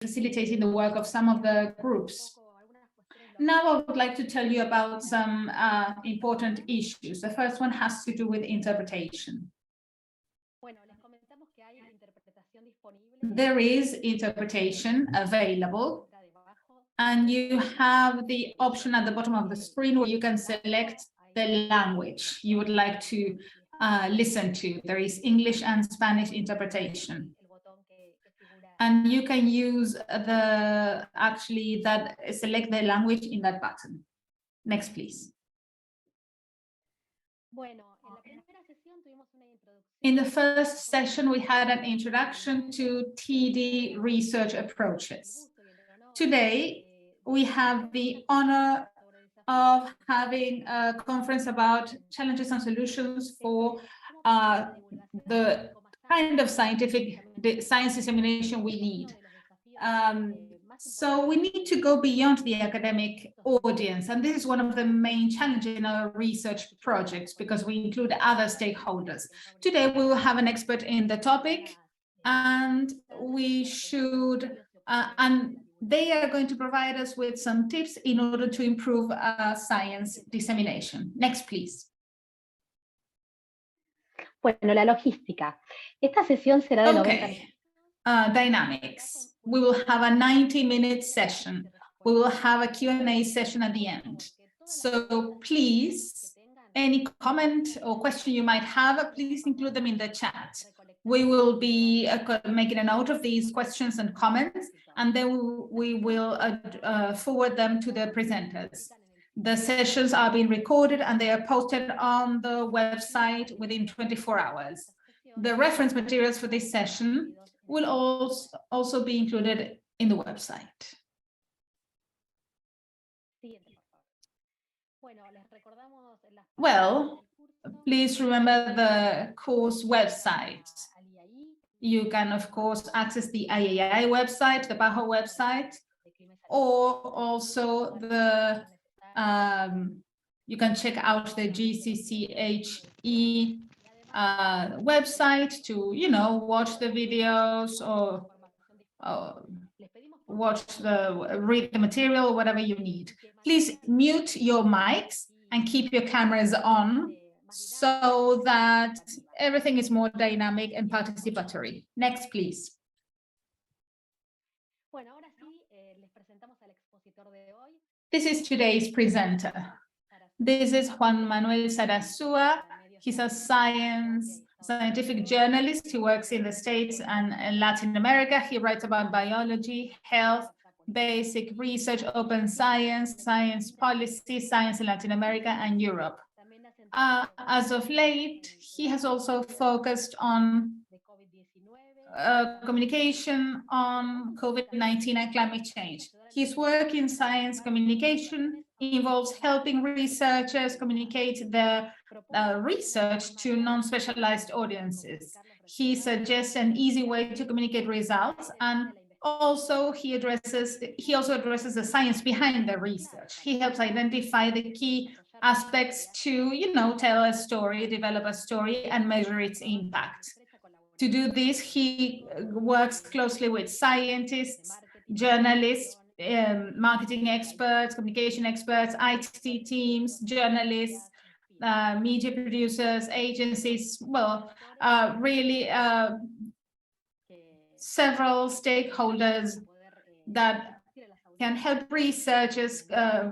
facilitating the work of some of the groups. Now I would like to tell you about some important issues. The first one has to do with interpretation. There is interpretation available, and you have the option at the bottom of the screen where you can select the language you would like to listen to. There is English and Spanish interpretation. And you can use select the language in that button. Next, please. In the first session, we had an introduction to TD research approaches. Today, we have the honor of having a conference about challenges and solutions for the kind of science dissemination we need. So we need to go beyond the academic audience, and this is one of the main challenges in our research projects because we include other stakeholders. Today we will have an expert in the topic, and they are going to provide us with some tips in order to improve science dissemination. Next, please. Bueno, la logística. Esta sesión será de 90 minutos. Dynamics. We will have a 90-minute session. We will have a Q&A session at the end. So please, any comment or question you might have, please include them in the chat. We will be making a note of these questions and comments, and then we will forward them to the presenters. The sessions are being recorded and they are posted on the website within 24 hours. The reference materials for this session will also be included in the website. Well, please remember the course website. You can, of course, access the IAI website, the PAHO website, or also you can check out the GCCHE website to, watch the videos or read the material, whatever you need. Please mute your mics and keep your cameras on so that everything is more dynamic and participatory. Next, please. This is today's presenter. This is Juan Manuel Sarasua. He's a scientific journalist. He works in the States and Latin America. He writes about biology, health, basic research, open science, science policy, science in Latin America and Europe. As of late, he has also focused on communication on COVID-19 and climate change. His work in science communication involves helping researchers communicate their research to non-specialized audiences. He suggests an easy way to communicate results, and also he also addresses the science behind the research. He helps identify the key aspects to, tell a story, develop a story, and measure its impact. To do this, he works closely with scientists, journalists, marketing experts, communication experts, IT teams, journalists, media producers, agencies, really several stakeholders that can help researchers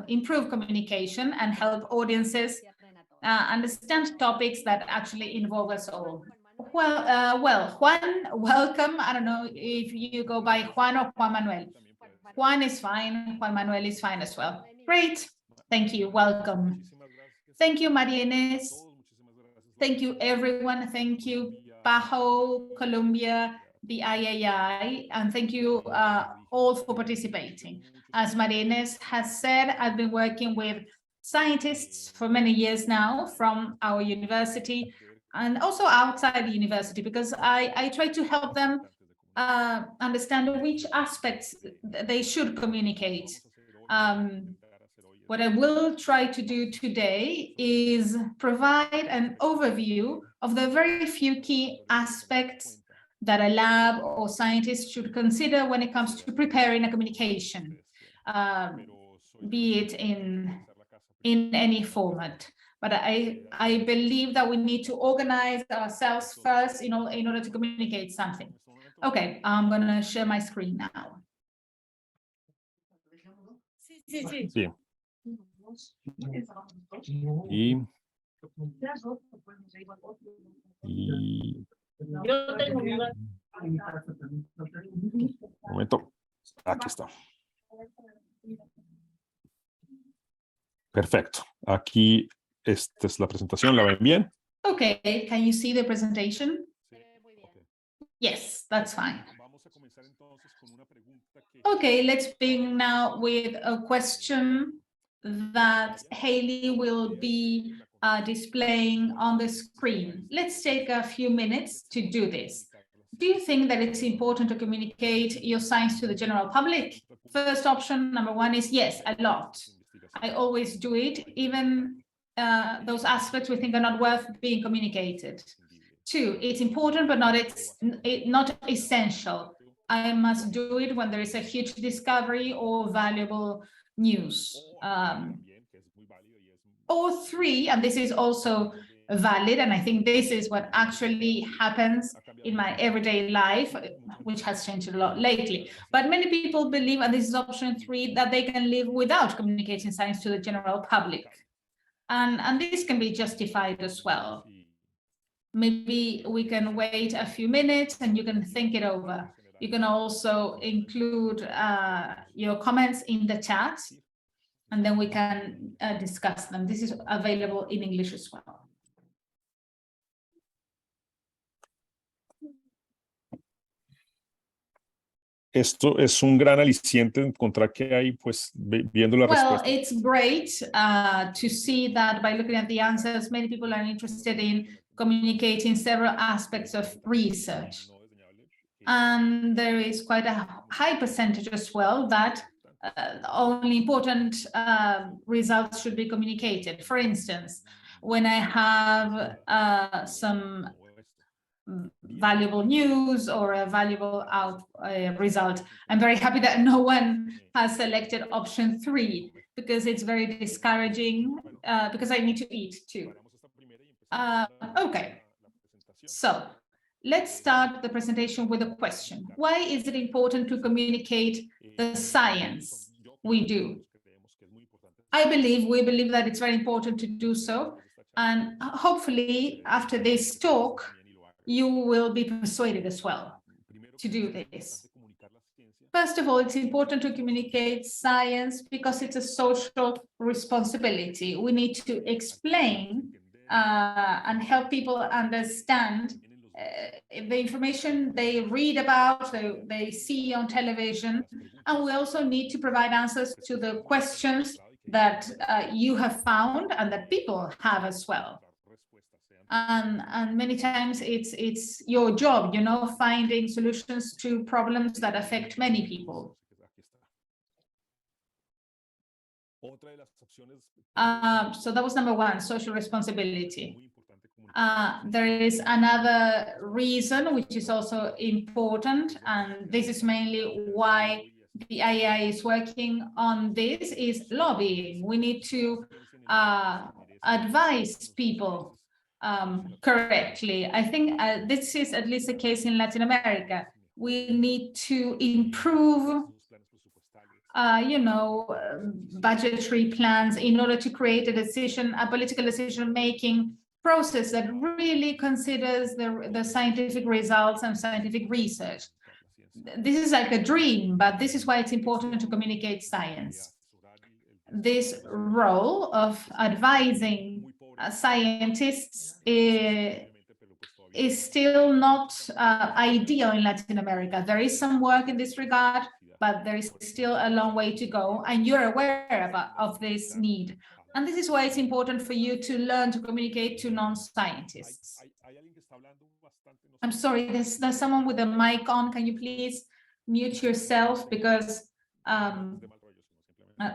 improve communication and help audiences understand topics that actually involve us all. Well, Juan, welcome. I don't know if you go by Juan or Juan Manuel. Juan is fine. Juan Manuel is fine as well. Great. Thank you. Welcome. Thank you, Maria Inés. Thank you, everyone. Thank you, PAHO, Colombia, the IAI, and thank you all for participating. As Maria Inés has said, I've been working with scientists for many years now from our university and also outside the university, because I try to help them understand which aspects they should communicate. What I will try to do today is provide an overview of the very few key aspects that a lab or scientist should consider when it comes to preparing a communication, be it in any format. But I believe that we need to organize ourselves first in order to communicate something. Okay, I'm going to share my screen now. Sí. Un momento. Aquí está. Perfecto. Aquí esta es la presentación. ¿La ven bien? Okay, can you see the presentation? Yes, that's fine. Okay, let's begin now with a question that Haley will be displaying on the screen. Let's take a few minutes to do this. Do you think that it's important to communicate your science to the general public? First option, number one, is yes, a lot. I always do it, even those aspects we think are not worth being communicated. Two, it's important, but not essential. I must do it when there is a huge discovery or valuable news. Or three, and this is also valid, and I think this is what actually happens in my everyday life, which has changed a lot lately. But many people believe, and this is option three, that they can live without communicating science to the general public. And this can be justified as well. Maybe we can wait a few minutes and you can think it over. You can also include your comments in the chat, and then we can discuss them. This is available in English as well. Esto es un gran aliciente encontrar que hay, pues, viendo la respuesta. Well, it's great to see that by looking at the answers, many people are interested in communicating several aspects of research. And there is quite a high percentage as well that only important results should be communicated. For instance, when I have some valuable news or a valuable result, I'm very happy that no one has selected option three, because it's very discouraging, because I need to eat too. Okay, so let's start the presentation with a question. Why is it important to communicate the science we do? We believe that it's very important to do so. And hopefully after this talk, you will be persuaded as well to do this. First of all, it's important to communicate science because it's a social responsibility. We need to explain and help people understand the information they read about, they see on television. And we also need to provide answers to the questions that you have found and that people have as well. And many times it's your job, finding solutions to problems that affect many people. So that was number one, social responsibility. There is another reason which is also important, and this is mainly why the IAI is working on this, is lobbying. We need to advise people correctly. I think this is at least the case in Latin America. We need to improve budgetary plans in order to create a political decision-making process that really considers the scientific results and scientific research. This is like a dream, but this is why it's important to communicate science. This role of advising scientists is still not ideal in Latin America. There is some work in this regard, but there is still a long way to go, and you're aware of this need. And this is why it's important for you to learn to communicate to non-scientists. I'm sorry, there's someone with a mic on. Can you please mute yourself? Because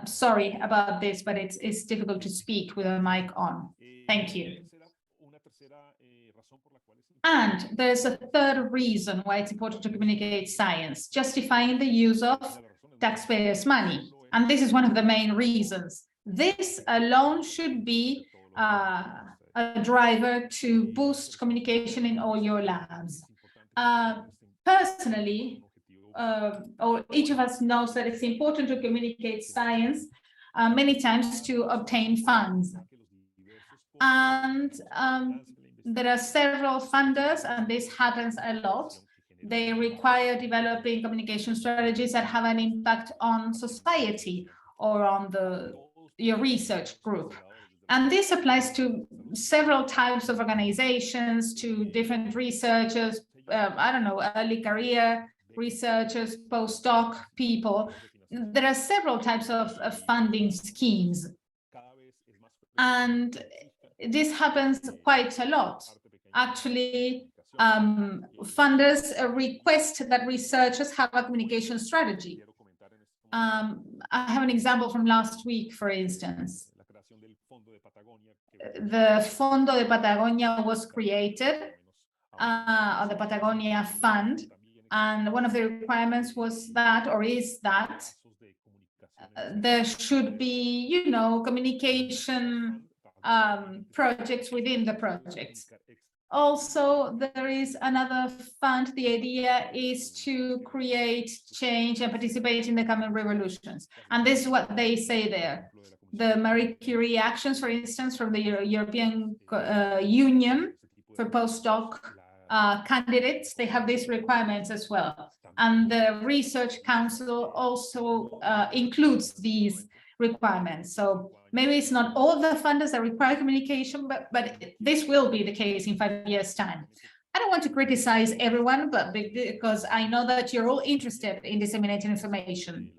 sorry about this, but it's difficult to speak with a mic on. Thank you. And there's a third reason why it's important to communicate science, justifying the use of taxpayers' money. And this is one of the main reasons. This alone should be a driver to boost communication in all your labs. Personally, or each of us knows that it's important to communicate science many times to obtain funds. And there are several funders, and this happens a lot. They require developing communication strategies that have an impact on society or on your research group. And this applies to several types of organizations, to different researchers, I don't know, early career researchers, postdoc people. There are several types of funding schemes. And this happens quite a lot. Actually, funders request that researchers have a communication strategy. I have an example from last week, for instance. The Fondo de Patagonia was created, or the Patagonia Fund, and one of the requirements was that, or is that, there should be, you know, communication projects within the projects. Also, there is another fund. The idea is to create change and participate in the coming revolutions. And this is what they say there. The Marie Curie actions, for instance, from the European Union for postdoc candidates, they have these requirements as well. And the Research Council also includes these requirements. So maybe it's not all the funders that require communication, but this will be the case in 5 years' time. I don't want to criticize everyone, but because I know that you're all interested in disseminating information.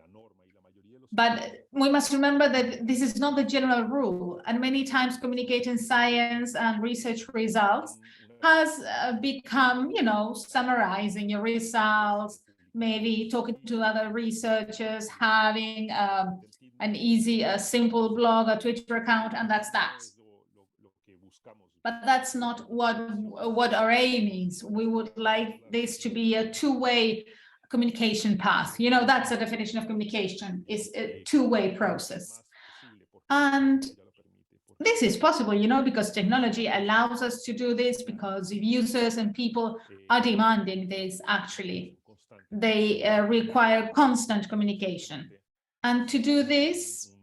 But we must remember that this is not the general rule, and many times communicating science and research results has become, you know, summarizing your results, maybe talking to other researchers, having an easy, simple blog, a Twitter account, and that's that. But that's not what our aim is. We would like this to be a two-way communication path. You know, that's the definition of communication, is a two-way process. And this is possible, you know, because technology allows us to do this, because users and people are demanding this, actually. They require constant communication. And to do this,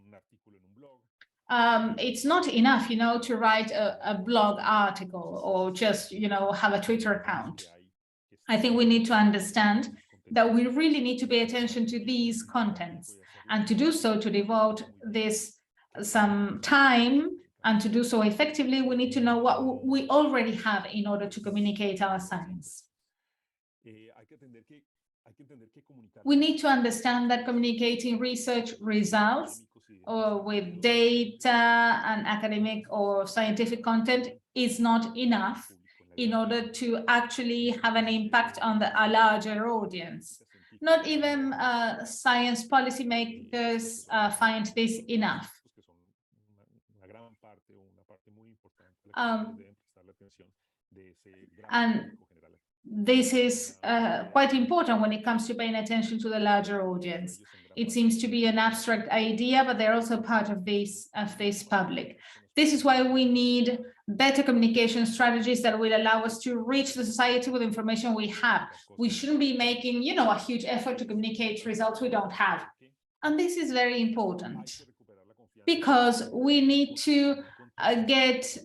it's not enough, you know, to write a blog article or just, you know, have a Twitter account. I think we need to understand that we really need to pay attention to these contents, and to do so, to devote this some time, and to do so effectively, we need to know what we already have in order to communicate our science. We need to understand that communicating research results or with data and academic or scientific content is not enough in order to actually have an impact on a larger audience. Not even science policymakers find this enough. And this is quite important when it comes to paying attention to the larger audience. It seems to be an abstract idea, but they're also part of this public. This is why we need better communication strategies that will allow us to reach the society with information we have. We shouldn't be making, you know, a huge effort to communicate results we don't have. And this is very important, because we need to get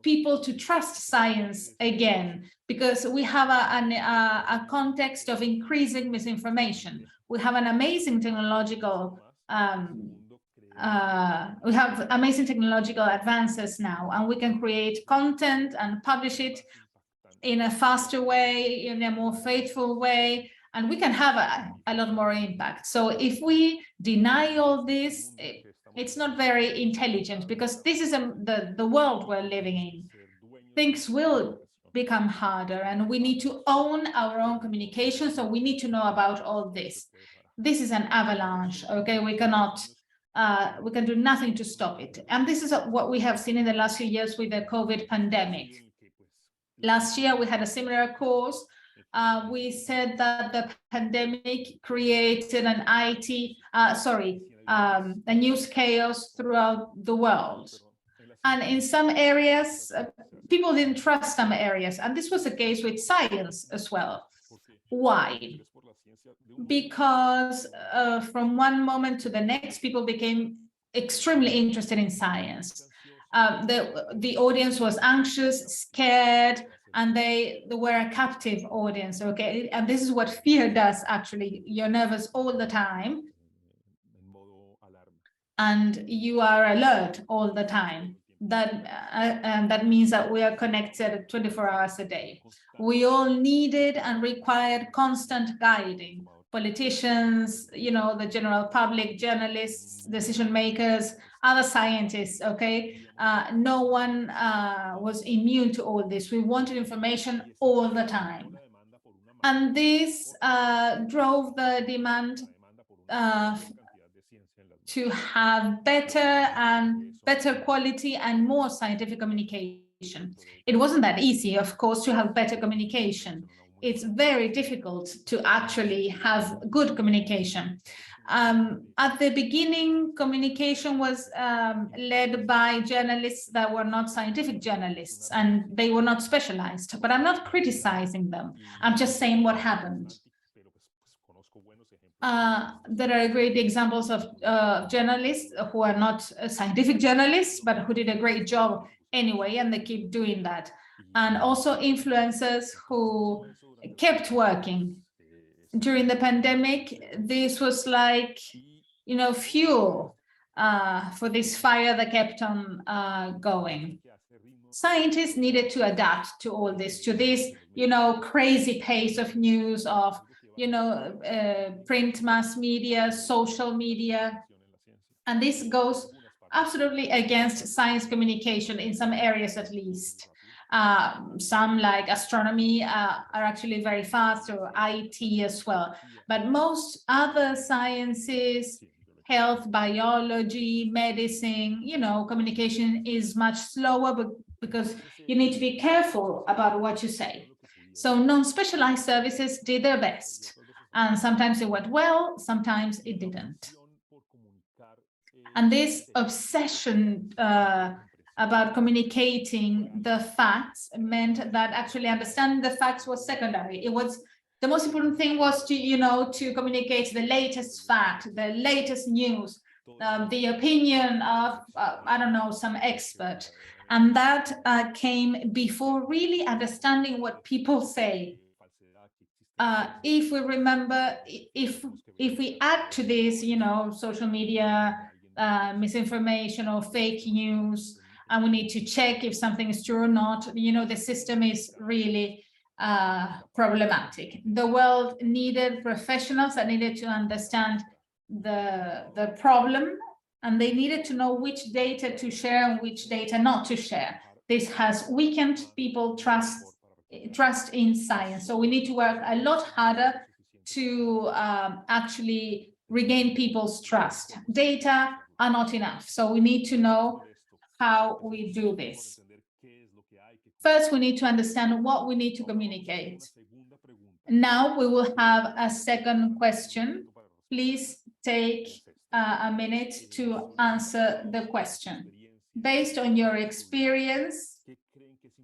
people to trust science again, because we have a context of increasing misinformation. We have an amazing technological advances now, and we can create content and publish it in a faster way, in a more faithful way, and we can have a lot more impact. So if we deny all this, it's not very intelligent, because this is the world we're living in. Things will become harder, and we need to own our own communication, so we need to know about all this. This is an avalanche, okay? We can do nothing to stop it. And this is what we have seen in the last few years with the COVID pandemic. Last year, we had a similar course. We said that the pandemic created an a news chaos throughout the world. And in some areas, people didn't trust some areas. And this was the case with science as well. Why? Because from one moment to the next, people became extremely interested in science. The audience was anxious, scared, and they were a captive audience, okay? And this is what fear does, actually. You're nervous all the time, and you are alert all the time. That means that we are connected 24 hours a day. We all needed and required constant guiding. Politicians, the general public, journalists, decision makers, other scientists, okay? No one was immune to all this. We wanted information all the time. And this drove the demand to have better quality and more scientific communication. It wasn't that easy, of course, to have better communication. It's very difficult to actually have good communication. At the beginning, communication was led by journalists that were not scientific journalists, and they were not specialized. But I'm not criticizing them. I'm just saying what happened. There are great examples of journalists who are not scientific journalists, but who did a great job anyway, and they keep doing that. And also influencers who kept working. During the pandemic, this was like, fuel for this fire that kept on going. Scientists needed to adapt to all this, to this, crazy pace of news, of print mass media, social media. And this goes absolutely against science communication in some areas, at least. Some, like astronomy, are actually very fast, or IT as well. But most other sciences, health, biology, medicine, communication is much slower, but because you need to be careful about what you say. So non-specialized services did their best, and sometimes it went well, sometimes it didn't. And this obsession about communicating the facts meant that actually understanding the facts was secondary. It was the most important thing was to communicate the latest fact, the latest news, the opinion of I don't know, some expert. And that came before really understanding what people say. If we remember, if we add to this, social media, misinformation or fake news, and we need to check if something is true or not, the system is really problematic. The world needed professionals that needed to understand the problem, and they needed to know which data to share and which data not to share. This has weakened people's trust in science. So we need to work a lot harder to actually regain people's trust. Data are not enough. So we need to know how we do this. First, we need to understand what we need to communicate. Now we will have a second question. Please take a minute to answer the question. Based on your experience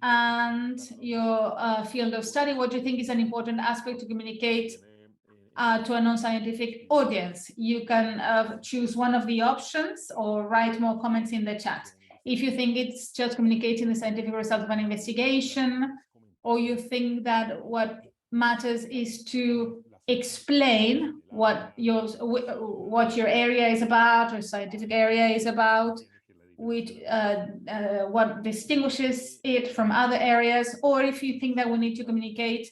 and your field of study, what do you think is an important aspect to communicate to a non-scientific audience? You can choose one of the options or write more comments in the chat. If you think it's just communicating the scientific result of an investigation, or you think that what matters is to explain what your area is about, or scientific area is about, what distinguishes it from other areas, or if you think that we need to communicate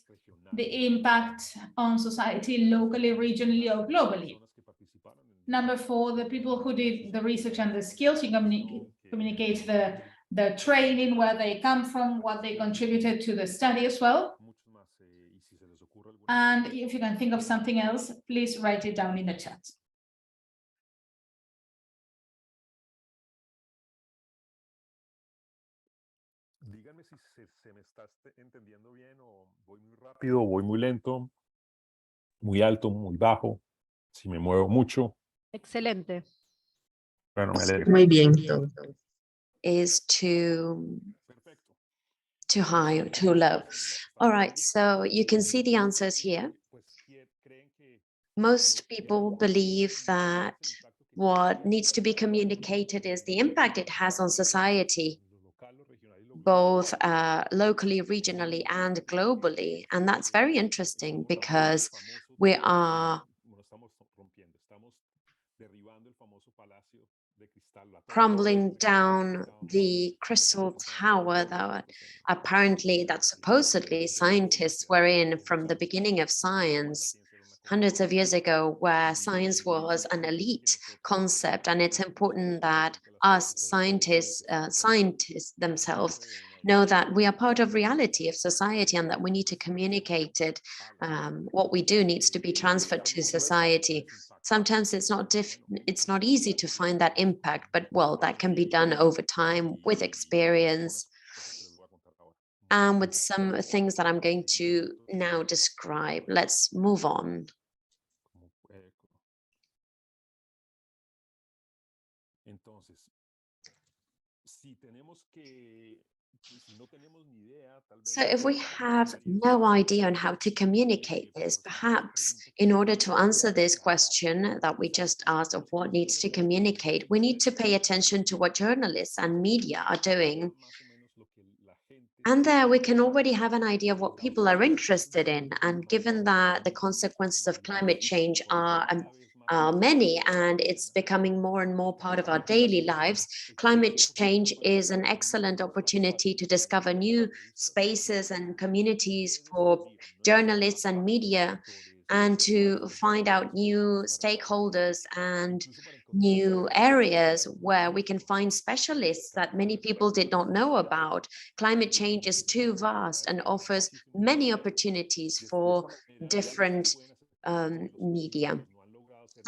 the impact on society locally, regionally, or globally. Number 4, the people who did the research and the skills, you communicate the training, where they come from, what they contributed to the study as well. And if you can think of something else, please write it down in the chat. se me está entendiendo bien o voy muy rápido, voy muy lento, muy alto, muy bajo, si me muevo mucho. Excelente. Bueno, me alegro. Muy bien, entonces. Is too Perfecto. high or too low. All right, so you can see the answers here. Most people believe that what needs to be communicated is the impact it has on society, both locally, regionally, and globally. And that's very interesting because we are crumbling down the crystal tower that apparently, that supposedly scientists were in from the beginning of science hundreds of years ago, where science was an elite concept. And it's important that us scientists themselves know that we are part of reality of society and that we need to communicate it. What we do needs to be transferred to society. Sometimes it's not easy to find that impact, but well, that can be done over time with experience and with some things that I'm going to now describe. Let's move on. So if we have no idea on how to communicate this, perhaps in order to answer this question that we just asked of what needs to communicate, we need to pay attention to what journalists and media are doing. And there we can already have an idea of what people are interested in. And given that the consequences of climate change are many and it's becoming more and more part of our daily lives, climate change is an excellent opportunity to discover new spaces and communities for journalists and media, and to find out new stakeholders and new areas where we can find specialists that many people did not know about. Climate change is too vast and offers many opportunities for different media.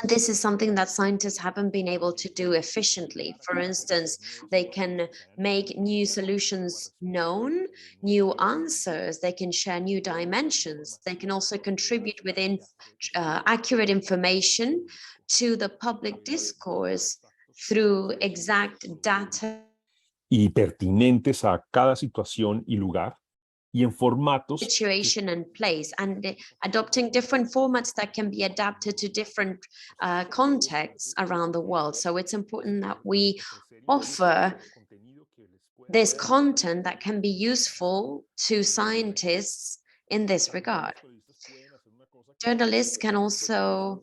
And this is something that scientists haven't been able to do efficiently. For instance, they can make new solutions known, new answers, they can share new dimensions, they can also contribute within accurate information to the public discourse through exact data Y pertinentes a cada situación y lugar, y en formatos situation and place, and adopting different formats that can be adapted to different contexts around the world. So it's important that we offer this content that can be useful to scientists in this regard. Journalists can also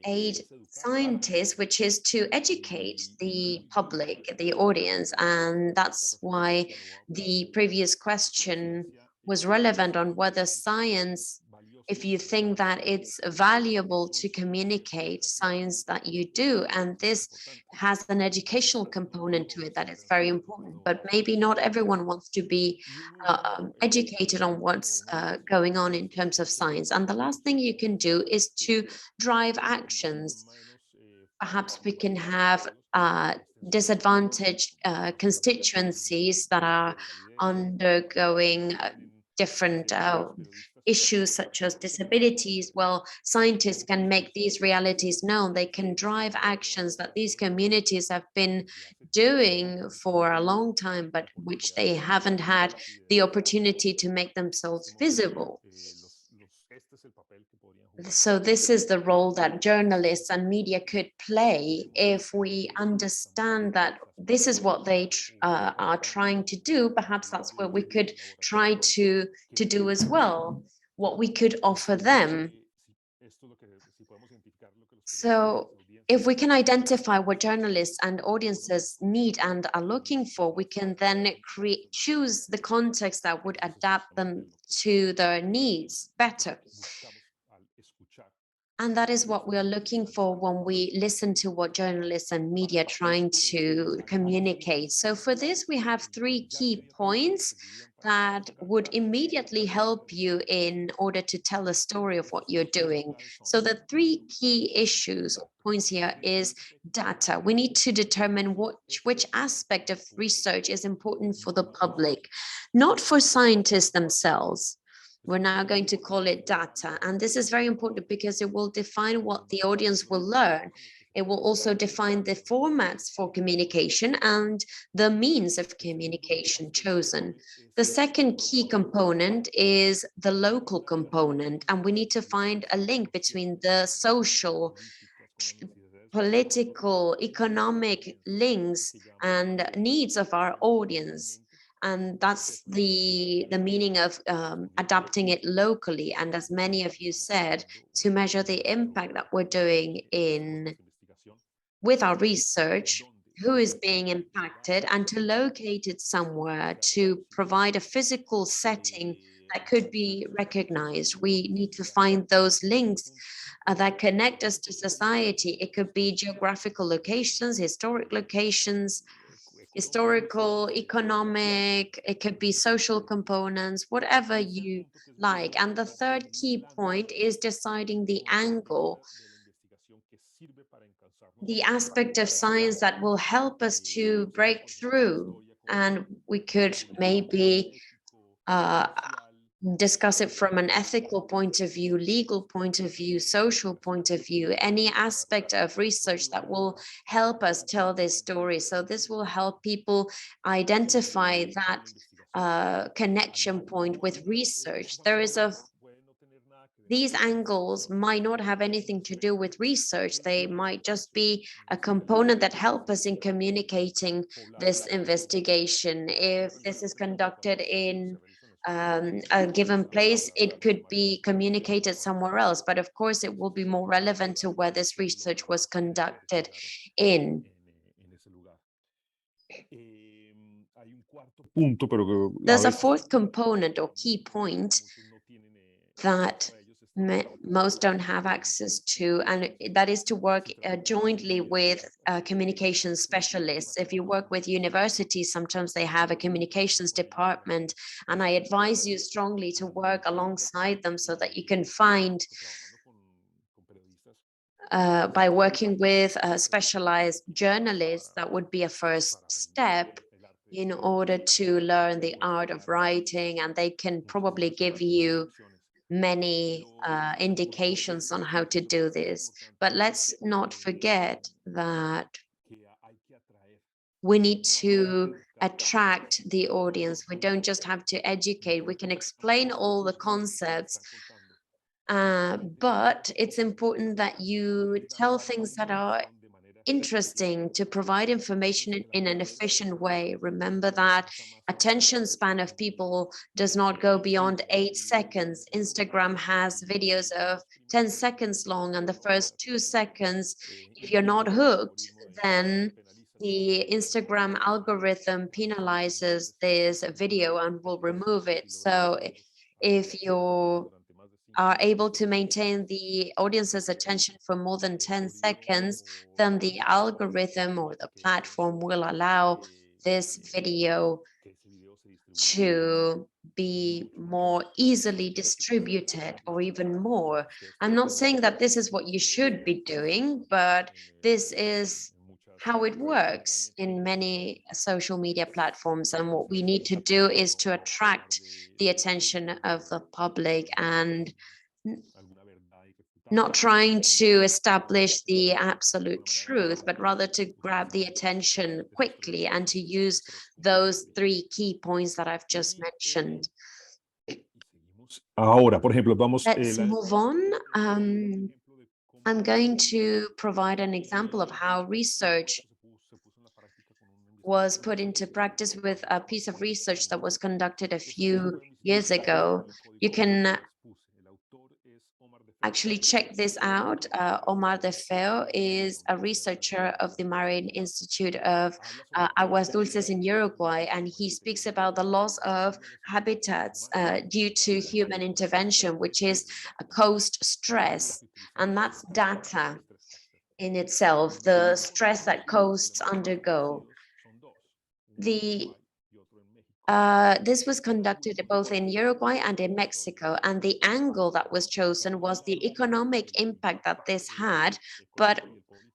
aid scientists, which is to educate the public, the audience. And that's why the previous question was relevant on whether science, if you think that it's valuable to communicate science that you do, and this has an educational component to it that is very important, but maybe not everyone wants to be educated on what's going on in terms of science. And the last thing you can do is to drive actions. Perhaps we can have disadvantaged constituencies that are undergoing different issues such as disabilities. Well, scientists can make these realities known. They can drive actions that these communities have been doing for a long time, but which they haven't had the opportunity to make themselves visible. So this is the role that journalists and media could play if we understand that this is what they are trying to do. Perhaps that's what we could try to do as well, what we could offer them. So if we can identify what journalists and audiences need and are looking for, we can then choose the context that would adapt them to their needs better. And that is what we are looking for when we listen to what journalists and media are trying to communicate. So for this, we have 3 key points that would immediately help you in order to tell a story of what you're doing. So the 3 key issues or points here is data. We need to determine which aspect of research is important for the public, not for scientists themselves. We're now going to call it data. And this is very important because it will define what the audience will learn. It will also define the formats for communication and the means of communication chosen. The second key component is the local component, and we need to find a link between the social, political, economic links and needs of our audience. And that's the meaning of adapting it locally. And as many of you said, to measure the impact that we're doing with our research, who is being impacted, and to locate it somewhere, to provide a physical setting that could be recognized. We need to find those links that connect us to society. It could be geographical locations, historic locations, historical, economic, it could be social components, whatever you like. And the third key point is deciding the angle, the aspect of science that will help us to break through. And we could maybe discuss it from an ethical point of view, legal point of view, social point of view, any aspect of research that will help us tell this story. So this will help people identify that connection point with research. These angles might not have anything to do with research. They might just be a component that help us in communicating this investigation. If this is conducted in a given place, it could be communicated somewhere else. But of course, it will be more relevant to where this research was conducted in. There's a fourth component or key point that most don't have access to, and that is to work jointly with communication specialists. If you work with universities, sometimes they have a communications department, and I advise you strongly to work alongside them so that you can find by working with specialized journalists, that would be a first step in order to learn the art of writing, and they can probably give you many indications on how to do this. But let's not forget that we need to attract the audience. We don't just have to educate. We can explain all the concepts, but it's important that you tell things that are interesting, to provide information in an efficient way. Remember that attention span of people does not go beyond 8 seconds. Instagram has videos of 10 seconds long, and the first 2 seconds, if you're not hooked, then the Instagram algorithm penalizes this video and will remove it. So if you're able to maintain the audience's attention for more than 10 seconds, then the algorithm or the platform will allow this video to be more easily distributed, or even more. I'm not saying that this is what you should be doing, but this is how it works in many social media platforms. And what we need to do is to attract the attention of the public, and not trying to establish the absolute truth, but rather to grab the attention quickly and to use those 3 key points that I've just mentioned. Ahora, por ejemplo, vamos. Let's move on. I'm going to provide an example of how research was put into practice with a piece of research that was conducted a few years ago. You can actually check this out. Omar De Feo is a researcher of the Marine Institute of Aguas Dulces in Uruguay, and he speaks about the loss of habitats due to human intervention, which is a coast stress, and that's data in itself, the stress that coasts undergo. This was conducted both in Uruguay and in Mexico, and the angle that was chosen was the economic impact that this had, but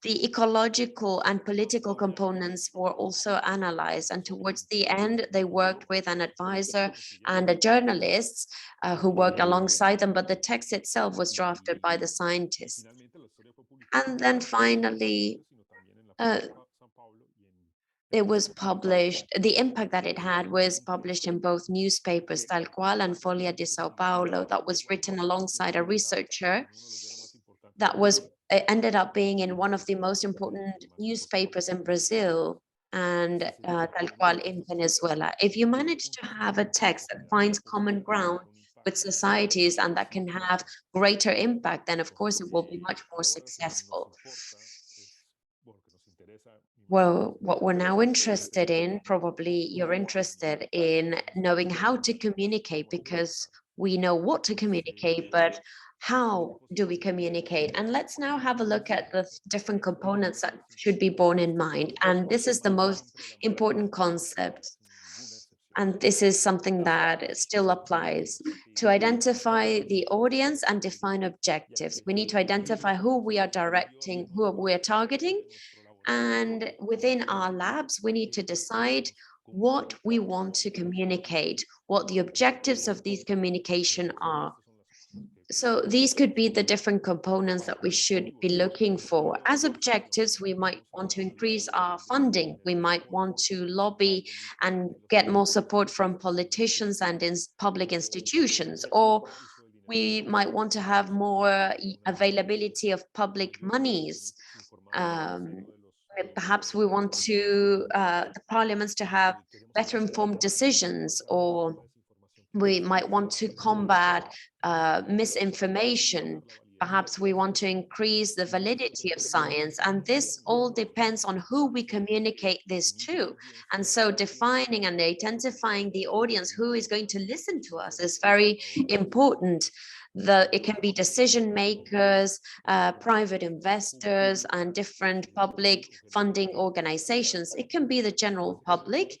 the ecological and political components were also analyzed. And towards the end, they worked with an advisor and a journalist who worked alongside them, but the text itself was drafted by the scientists. And then finally, it was published, the impact that it had was published in both newspapers, Tal Cual and Folha de Sao Paulo, that was written alongside a researcher that was ended up being in one of the most important newspapers in Brazil and Tal Cual in Venezuela. If you manage to have a text that finds common ground with societies and that can have greater impact, then of course it will be much more successful. Well, what we're now interested in, probably you're interested in knowing how to communicate, because we know what to communicate, but how do we communicate? And let's now have a look at the different components that should be borne in mind. And this is the most important concept. And this is something that still applies to identify the audience and define objectives. We need to identify who we are directing, who we are targeting. And within our labs, we need to decide what we want to communicate, what the objectives of these communication are. So these could be the different components that we should be looking for. As objectives, we might want to increase our funding. We might want to lobby and get more support from politicians and in public institutions, or we might want to have more availability of public monies. Perhaps we want to the parliaments to have better informed decisions, or we might want to combat misinformation. Perhaps we want to increase the validity of science, and this all depends on who we communicate this to. And so defining and identifying the audience who is going to listen to us is very important. It can be decision makers, private investors, and different public funding organizations. It can be the general public,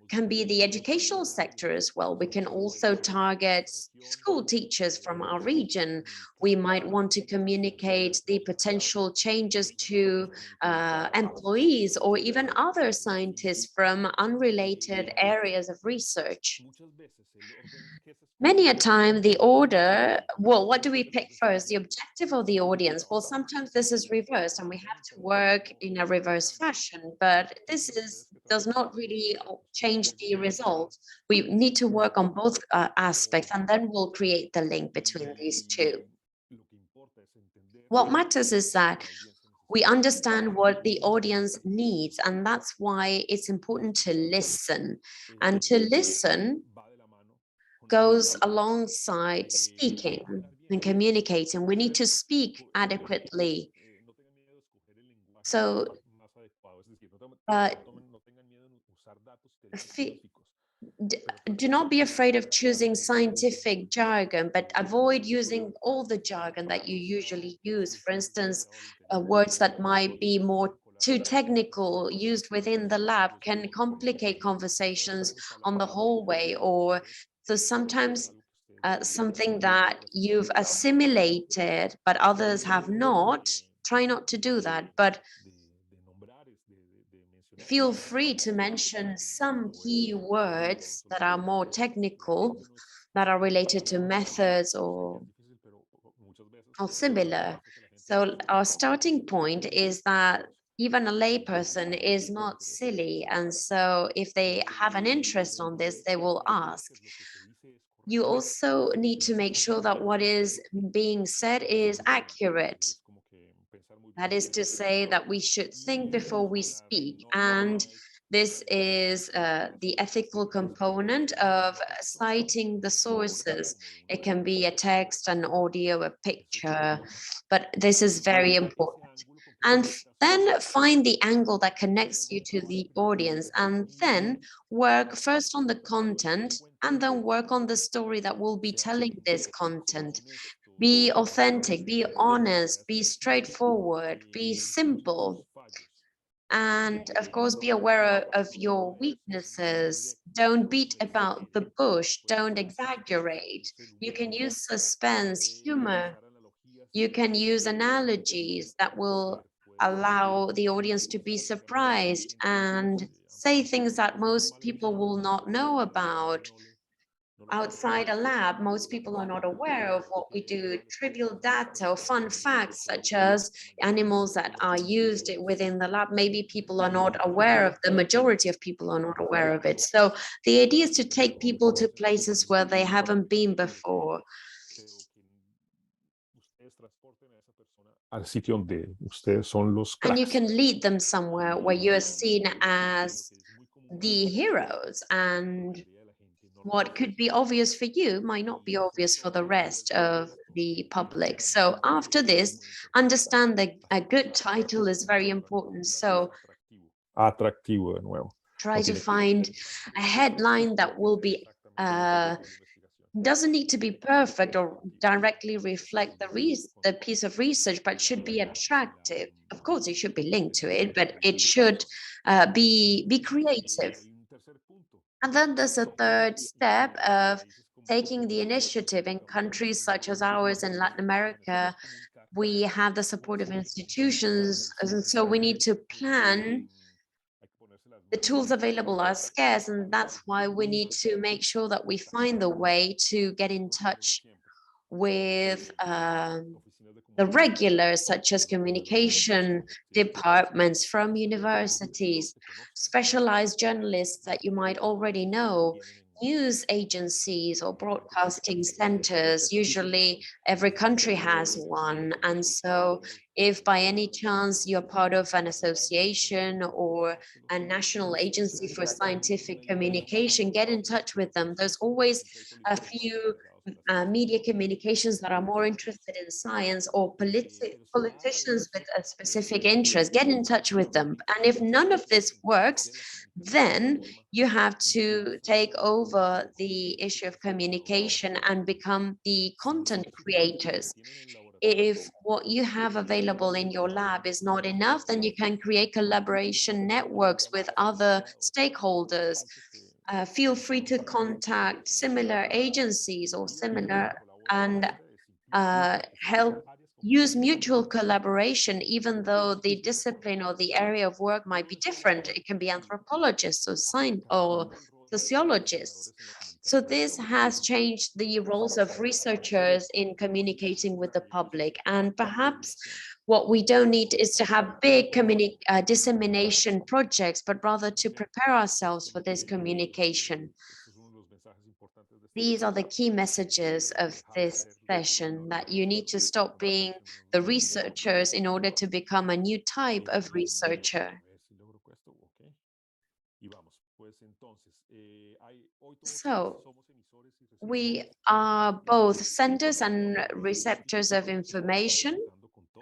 can be the educational sector as well. We can also target school teachers from our region. We might want to communicate the potential changes to employees or even other scientists from unrelated areas of research. Many a time the order, well, what do we pick first, the objective or the audience? Well, sometimes this is reversed and we have to work in a reverse fashion, but this does not really change the result. We need to work on both aspects, and then we'll create the link between these two. What matters is that we understand what the audience needs, and that's why it's important to listen. And to listen goes alongside speaking and communicating. We need to speak adequately. So do not be afraid of choosing scientific jargon, but avoid using all the jargon that you usually use. For instance, words that might be more too technical used within the lab can complicate conversations on the hallway, or so sometimes something that you've assimilated but others have not, try not to do that, but feel free to mention some key words that are more technical, that are related to methods or similar. So our starting point is that even a layperson is not silly. And so if they have an interest on this, they will ask. You also need to make sure that what is being said is accurate. That is to say that we should think before we speak. And This is the ethical component of citing the sources. It can be a text, an audio, a picture, but this is very important. And then find the angle that connects you to the audience, and then work first on the content and then work on the story that will be telling this content. Be authentic, be honest, be straightforward, be simple. And of course, be aware of your weaknesses. Don't beat about the bush. Don't exaggerate. You can use suspense, humor. You can use analogies that will allow the audience to be surprised and say things that most people will not know about. Outside a lab, most people are not aware of what we do. Trivial data or fun facts, such as animals that are used within the lab, maybe people are not aware of, the majority of people are not aware of it. So the idea is to take people to places where they haven't been before. Al sitio donde ustedes son los And you cracks. can lead them somewhere where you are seen as the heroes, and what could be obvious for you might not be obvious for the rest of the public. So after this, understand that a good title is very important. So Atractivo de nuevo. try No to tiene que find ser a headline that will be doesn't need to be perfect or directly reflect the piece of research, but should be attractive. Of course, it should be linked to it, but it should be creative. And then there's a third step of taking the initiative. In countries such as ours in Latin America, we have the support of institutions, and so we need to plan. The tools available are scarce, and that's why we need to make sure that we find the way to get in touch with the regulars, such as communication departments from universities, specialized journalists that you might already know, news agencies or broadcasting centers. Usually every country has one. And so if by any chance you're part of an association or a national agency for scientific communication, get in touch with them. There's always a few media communications that are more interested in science, or politicians with a specific interest. Get in touch with them. And if none of this works, then you have to take over the issue of communication and become the content creators. If what you have available in your lab is not enough, then you can create collaboration networks with other stakeholders. Feel free to contact similar agencies or similar, and help use mutual collaboration, even though the discipline or the area of work might be different. It can be anthropologists or sociologists. So this has changed the roles of researchers in communicating with the public. And perhaps what we don't need is to have big dissemination projects, but rather to prepare ourselves for this communication. These are the key messages of this session, that you need to stop being the researchers in order to become a new type of researcher. So we are both senders and receptors of information.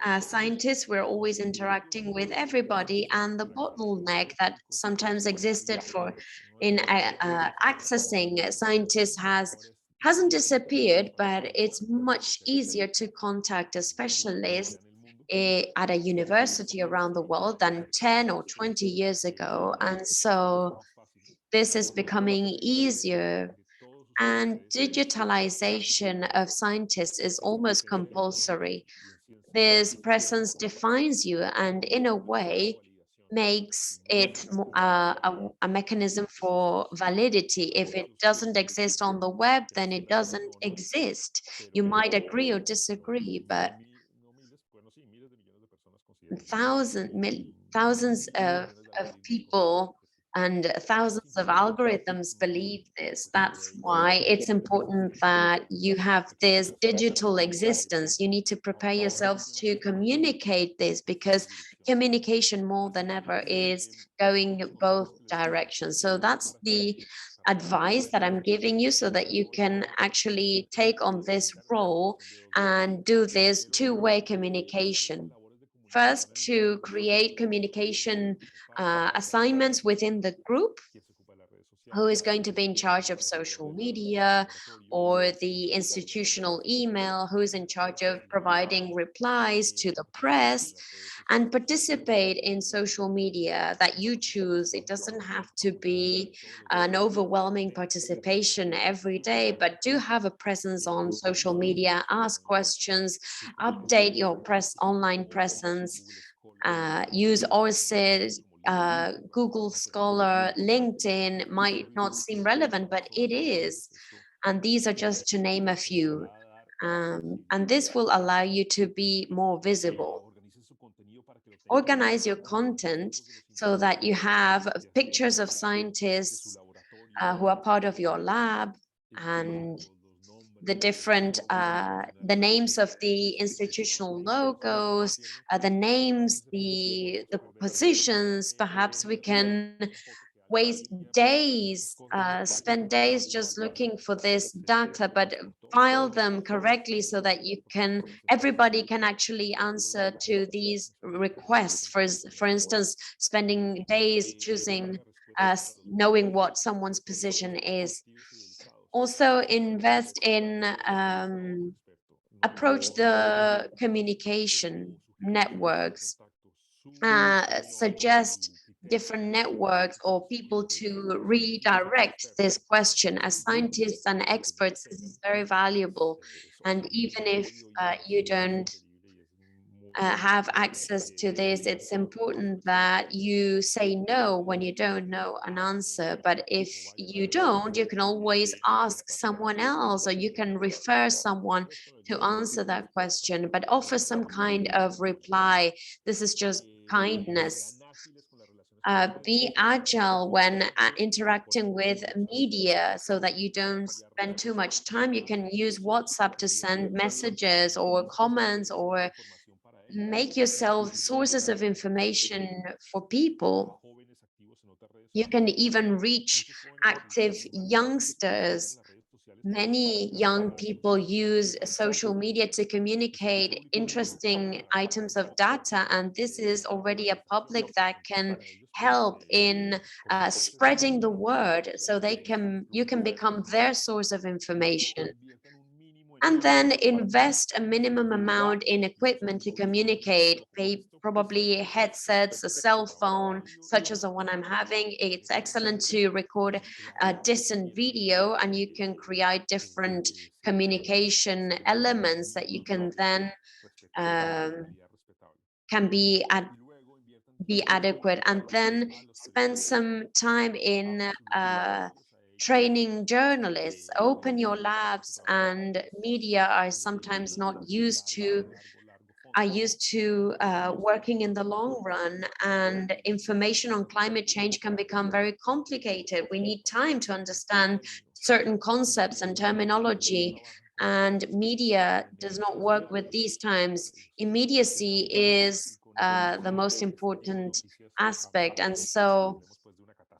As scientists, we're always interacting with everybody, and the bottleneck that sometimes existed in accessing scientists hasn't disappeared, but it's much easier to contact a specialist at a university around the world than 10 or 20 years ago. And so this is becoming easier, and digitalization of scientists is almost compulsory. This presence defines you, and in a way makes it a mechanism for validity. If it doesn't exist on the web, then it doesn't exist. You might agree or disagree, but thousands of people and thousands of algorithms believe this. That's why it's important that you have this digital existence. You need to prepare yourselves to communicate this, because communication more than ever is going both directions. So that's the advice that I'm giving you, so that you can actually take on this role and do this two-way communication. First, to create communication assignments within the group, who is going to be in charge of social media or the institutional email, who's in charge of providing replies to the press, and participate in social media that you choose. It doesn't have to be an overwhelming participation every day, but do have a presence on social media, ask questions, update your online presence, use ORCID, Google Scholar, LinkedIn might not seem relevant, but it is. And these are just to name a few. And this will allow you to be more visible. Organize your content so that you have pictures of scientists who are part of your lab, and the different, the names of the institutional logos, the names, the positions. Perhaps we can waste days, spend days just looking for this data, but file them correctly so that everybody can actually answer to these requests. For instance, spending days choosing, knowing what someone's position is. Also invest in, approach the communication networks, suggest different networks or people to redirect this question. As scientists and experts, this is very valuable. And even if you don't have access to this, it's important that you say no when you don't know an answer. But if you don't, you can always ask someone else, or you can refer someone to answer that question, but offer some kind of reply. This is just kindness. Be agile when interacting with media, so that you don't spend too much time. You can use WhatsApp to send messages or comments, or make yourself sources of information for people. You can even reach active youngsters. Many young people use social media to communicate interesting items of data, and this is already a public that can help in spreading the word, so you can become their source of information. And then invest a minimum amount in equipment to communicate, pay probably headsets, a cell phone, such as the one I'm having. It's excellent to record a distant video, and you can create different communication elements that you can then can be adequate. And then spend some time in training journalists. Open your labs, and media are sometimes not used to working in the long run, and information on climate change can become very complicated. We need time to understand certain concepts and terminology, and media does not work with these times. Immediacy is the most important aspect, and so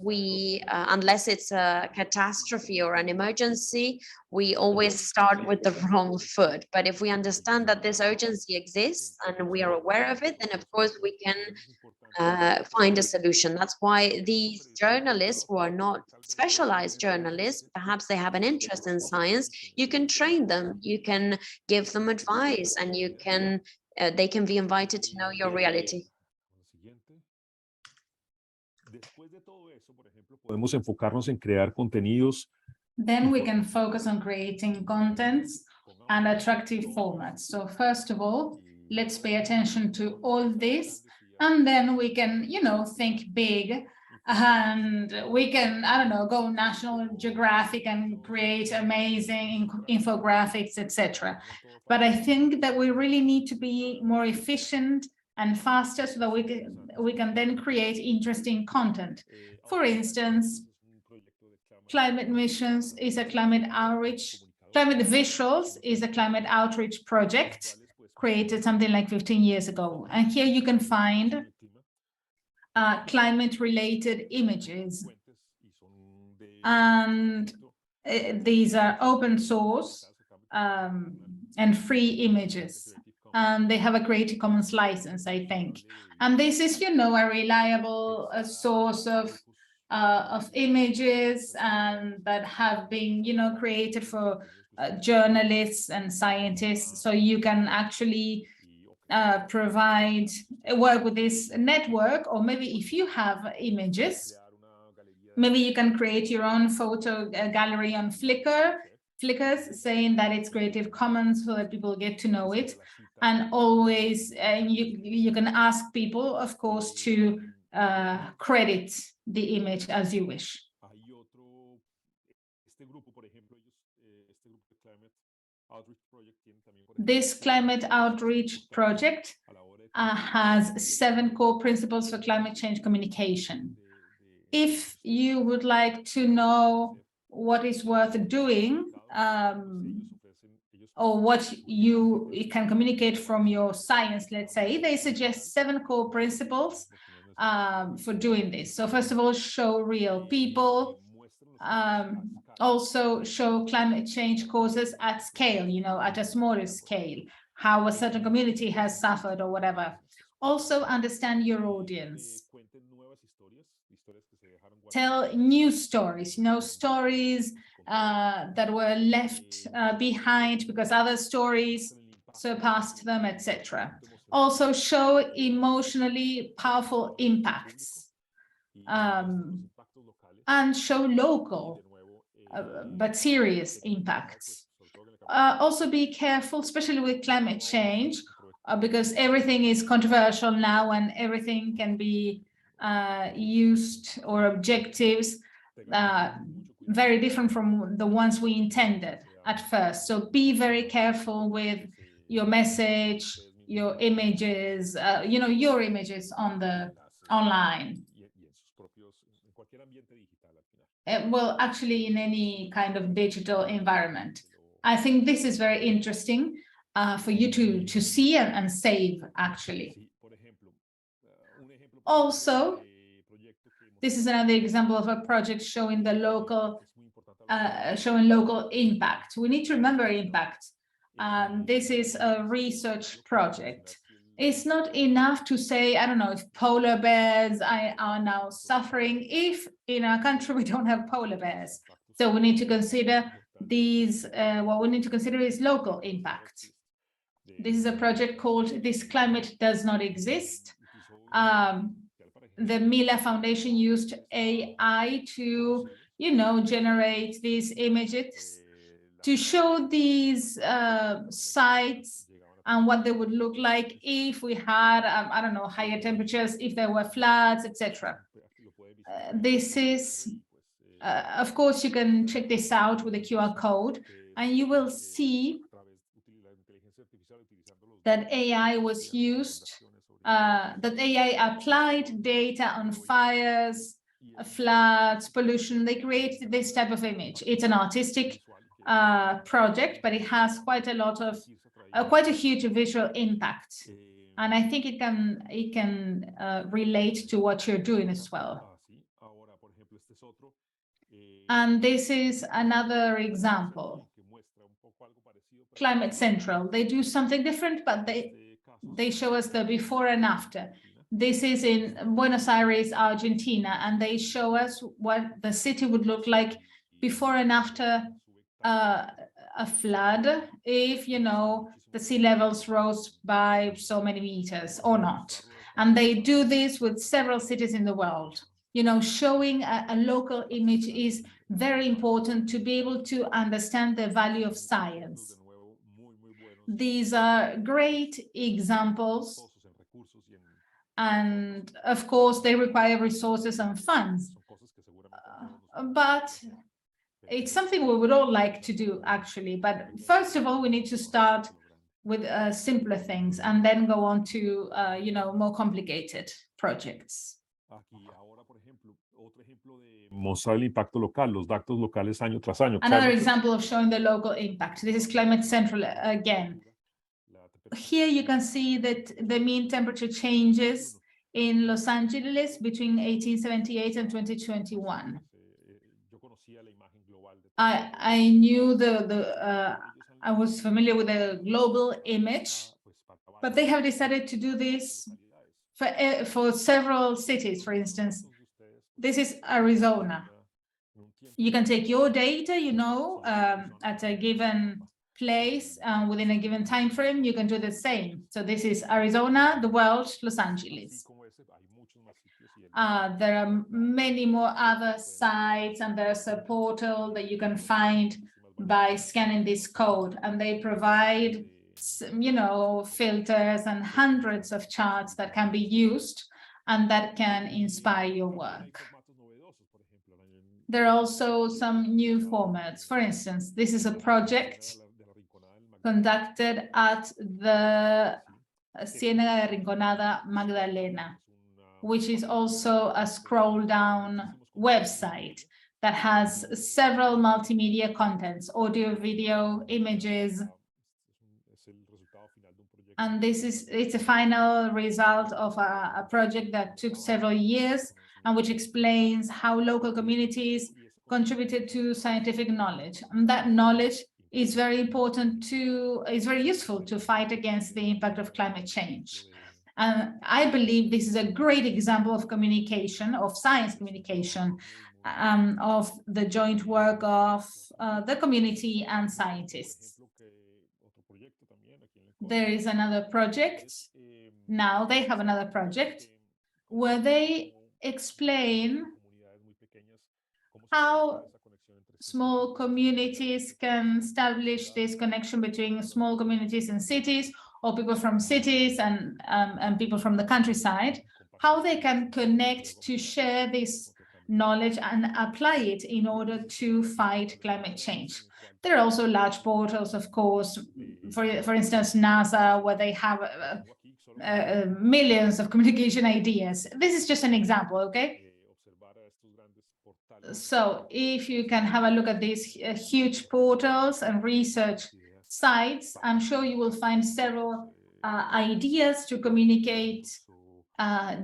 unless it's a catastrophe or an emergency, we always start with the wrong foot. But if we understand that this urgency exists and we are aware of it, then of course we can find a solution. That's why these journalists who are not specialized journalists, perhaps they have an interest in science, you can train them, you can give them advice, and they can be invited to know your reality. Podemos enfocarnos en crear contenidos. Then we can focus on creating contents and attractive formats. So first of all, let's pay attention to all this, and then we can, think big, and we can, go National Geographic and create amazing infographics, etc. But I think that we really need to be more efficient and faster so that we can then create interesting content. For instance, Climate Missions is a climate outreach. Climate Visuals is a climate outreach project created something like 15 years ago. And here you can find climate-related images. And these are open source and free images. And they have a Creative Commons license, I think. And this is, a reliable source of images and that have been, created for journalists and scientists. So you can actually work with this network, or maybe if you have images, maybe you can create your own photo gallery on Flickr, saying that it's Creative Commons so that people get to know it. And always you can ask people, of course, to credit the image as you wish. This climate outreach project has 7 core principles for climate change communication. If you would like to know what is worth doing, or what you can communicate from your science, let's say, they suggest 7 core principles for doing this. So first of all, show real people, also show climate change causes at scale, at a smaller scale, how a certain community has suffered or whatever. Also understand your audience. Tell new stories, stories that were left behind because other stories surpassed them, etc. Also show emotionally powerful impacts and show local but serious impacts. Also be careful, especially with climate change, because everything is controversial now and everything can be used, or objectives very different from the ones we intended at first. So be very careful with your message, your images, your images on the online. Well, actually, in any kind of digital environment. I think this is very interesting for you to see and save, actually. Also, this is another example of a project showing the local, local impact. We need to remember impact. This is a research project. It's not enough to say, I don't know, if polar bears are now suffering, if in our country we don't have polar bears. So we need to consider these, what we need to consider is local impact. This is a project called This Climate Does Not Exist. The Mila Foundation used AI to, generate these images to show these sites and what they would look like if we had, I don't know, higher temperatures, if there were floods, etc. This is, of course, you can check this out with a QR code, and you will see that AI was used, that AI applied data on fires, floods, pollution. They created this type of image. It's an artistic project, but it has quite a lot of, quite a huge visual impact. And I think it can relate to what you're doing as well. And this is another example. Climate Central. They do something different, but they show us the before and after. This is in Buenos Aires, Argentina, and they show us what the city would look like before and after a flood, if, the sea levels rose by so many meters or not. And they do this with several cities in the world. Showing a local image is very important to be able to understand the value of science. These are great examples, and of course they require resources and funds, but it's something we would all like to do, actually. But first of all, we need to start with simpler things and then go on to, more complicated projects. Aquí ahora, por ejemplo, otro ejemplo de mostrar el impacto local, los datos locales año tras año. Another example of showing the local impact. This is Climate Central again. Here you can see that the mean temperature changes in Los Angeles between 1878 and 2021. I knew I was familiar with the global image, but they have decided to do this for several cities. For instance, this is Arizona. You can take your data, at a given place within a given time frame, you can do the same. So this is Arizona, the world, Los Angeles. There are many more other sites, and there's a portal that you can find by scanning this code, and they provide, filters and hundreds of charts that can be used and that can inspire your work. There are also some new formats. For instance, this is a project conducted at the Ciénaga de Rinconada Magdalena, which is also a scroll down website that has several multimedia contents, audio, video, images. And it's a final result of a project that took several years and which explains how local communities contributed to scientific knowledge. And that knowledge is very important is very useful to fight against the impact of climate change. And I believe this is a great example of communication, of science communication, of the joint work of the community and scientists. There is another project. Now they have another project where they explain how small communities can establish this connection between small communities and cities, or people from cities and people from the countryside, how they can connect to share this knowledge and apply it in order to fight climate change. There are also large portals, of course, for instance, NASA, where they have millions of communication ideas. This is just an example, okay? So if you can have a look at these huge portals and research sites, I'm sure you will find several ideas to communicate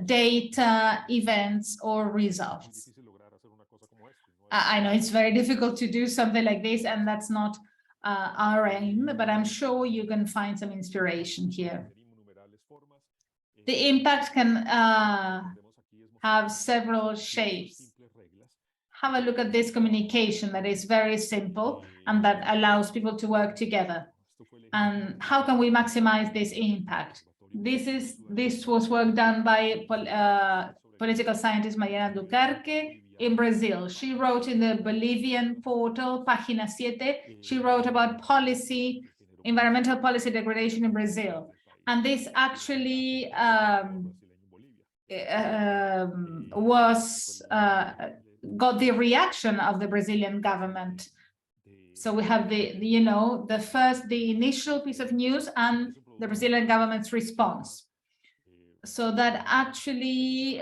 data, events, or results. I know it's very difficult to do something like this, and that's not our aim, but I'm sure you can find some inspiration here. The impact can have several shapes. Have a look at this communication that is very simple and that allows people to work together. And how can we maximize this impact? This was work done by political scientist Mariana Ducarque in Brazil. She wrote in the Bolivian portal, Página 7, she wrote about environmental policy degradation in Brazil. And this actually got the reaction of the Brazilian government. So we have the initial piece of news and the Brazilian government's response. So that actually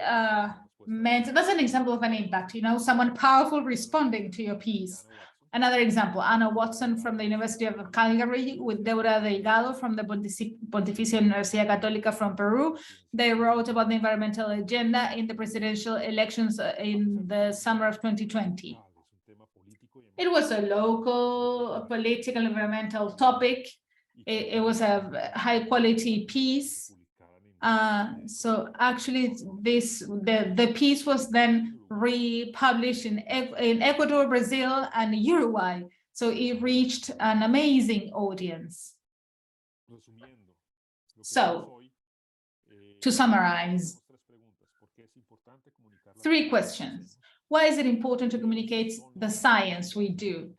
meant, that's an example of an impact, someone powerful responding to your piece. Another example, Anna Watson from the University of Calgary with Deborah Delgado from the Pontificia Universidad Católica from Peru. They wrote about the environmental agenda in the presidential elections in the summer of 2020. It was a local, political, environmental topic. It was a high quality piece. So actually the piece was then republished in Ecuador, Brazil, and Uruguay. So it reached an amazing audience. So to summarize, 3 questions. Why is it important to communicate the science we do?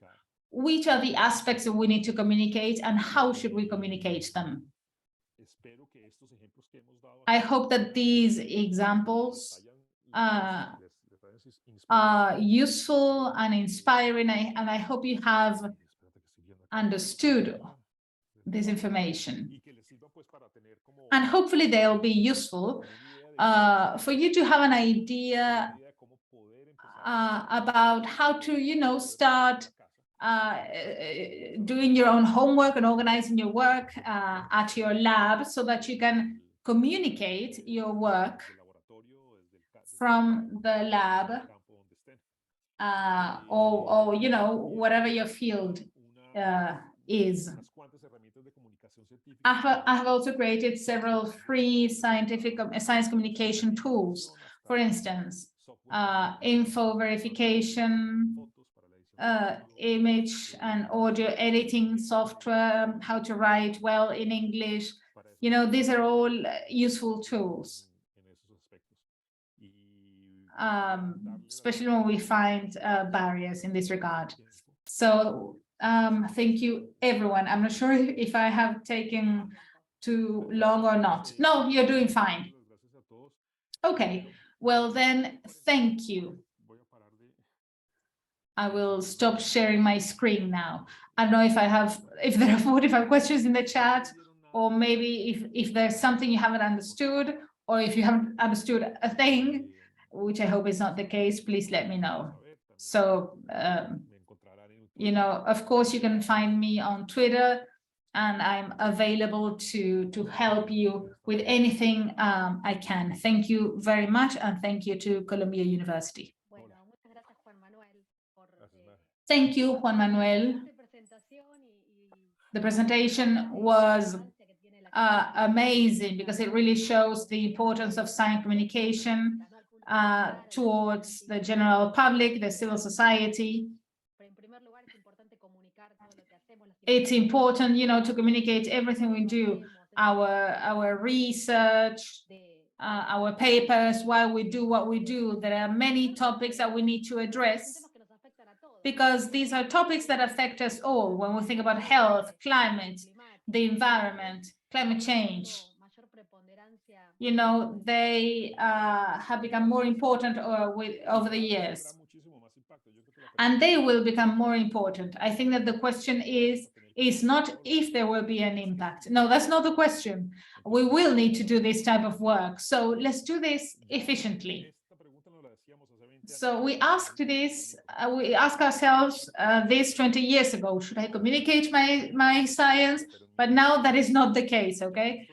Which are the aspects that we need to communicate, and how should we communicate them? I hope that these examples are useful and inspiring, and I hope you have understood this information. And hopefully they'll be useful for you to have an idea about how to, start doing your own homework and organizing your work at your lab so that you can communicate your work from the lab or whatever your field is. I have also created several free science communication tools. For instance, info verification, image and audio editing software, how to write well in English. These are all useful tools, especially when we find barriers in this regard. So thank you, everyone. I'm not sure if I have taken too long or not. No, you're doing fine. Okay, well then, thank you. I will stop sharing my screen now. I don't know if there are 45 questions in the chat, or maybe if there's something you haven't understood, or if you haven't understood a thing, which I hope is not the case, please let me know. So, of course, you can find me on Twitter, and I'm available to help you with anything I can. Thank you very much, and thank you to Columbia University. Thank you, Juan Manuel. The presentation was amazing because it really shows the importance of science communication towards the general public, the civil society. It's important, to communicate everything we do, our research, our papers, why we do what we do. There are many topics that we need to address, because these are topics that affect us all when we think about health, climate, the environment, climate change. They have become more important over the years, and they will become more important. I think that the question is not if there will be an impact. No, that's not the question. We will need to do this type of work. So let's do this efficiently. So we ask ourselves this 20 years ago, should I communicate my science? But now that is not the case, okay?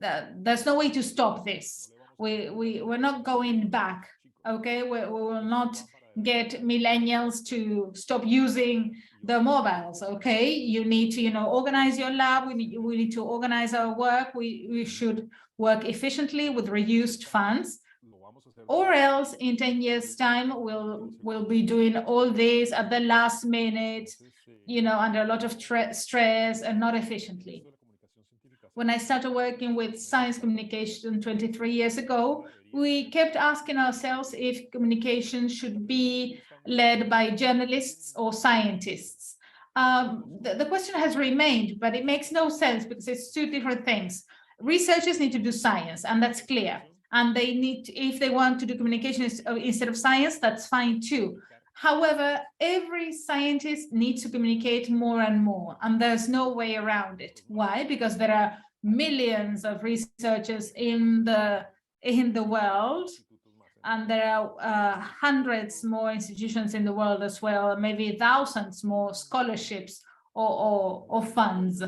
There's no way to stop this. We're not going back, okay? We will not get millennials to stop using the mobiles, okay? You need to, organize your lab. We need to organize our work. We should work efficiently with reduced funds. Or else in 10 years' time, we'll be doing all this at the last minute, under a lot of stress and not efficiently. When I started working with science communication 23 years ago, we kept asking ourselves if communication should be led by journalists or scientists. The question has remained, but it makes no sense because it's two different things. Researchers need to do science, and that's clear. And they need, if they want to do communication instead of science, that's fine too. However, every scientist needs to communicate more and more, and there's no way around it. Why? Because there are millions of researchers in the world, and there are hundreds more institutions in the world as well, maybe thousands more scholarships or funds.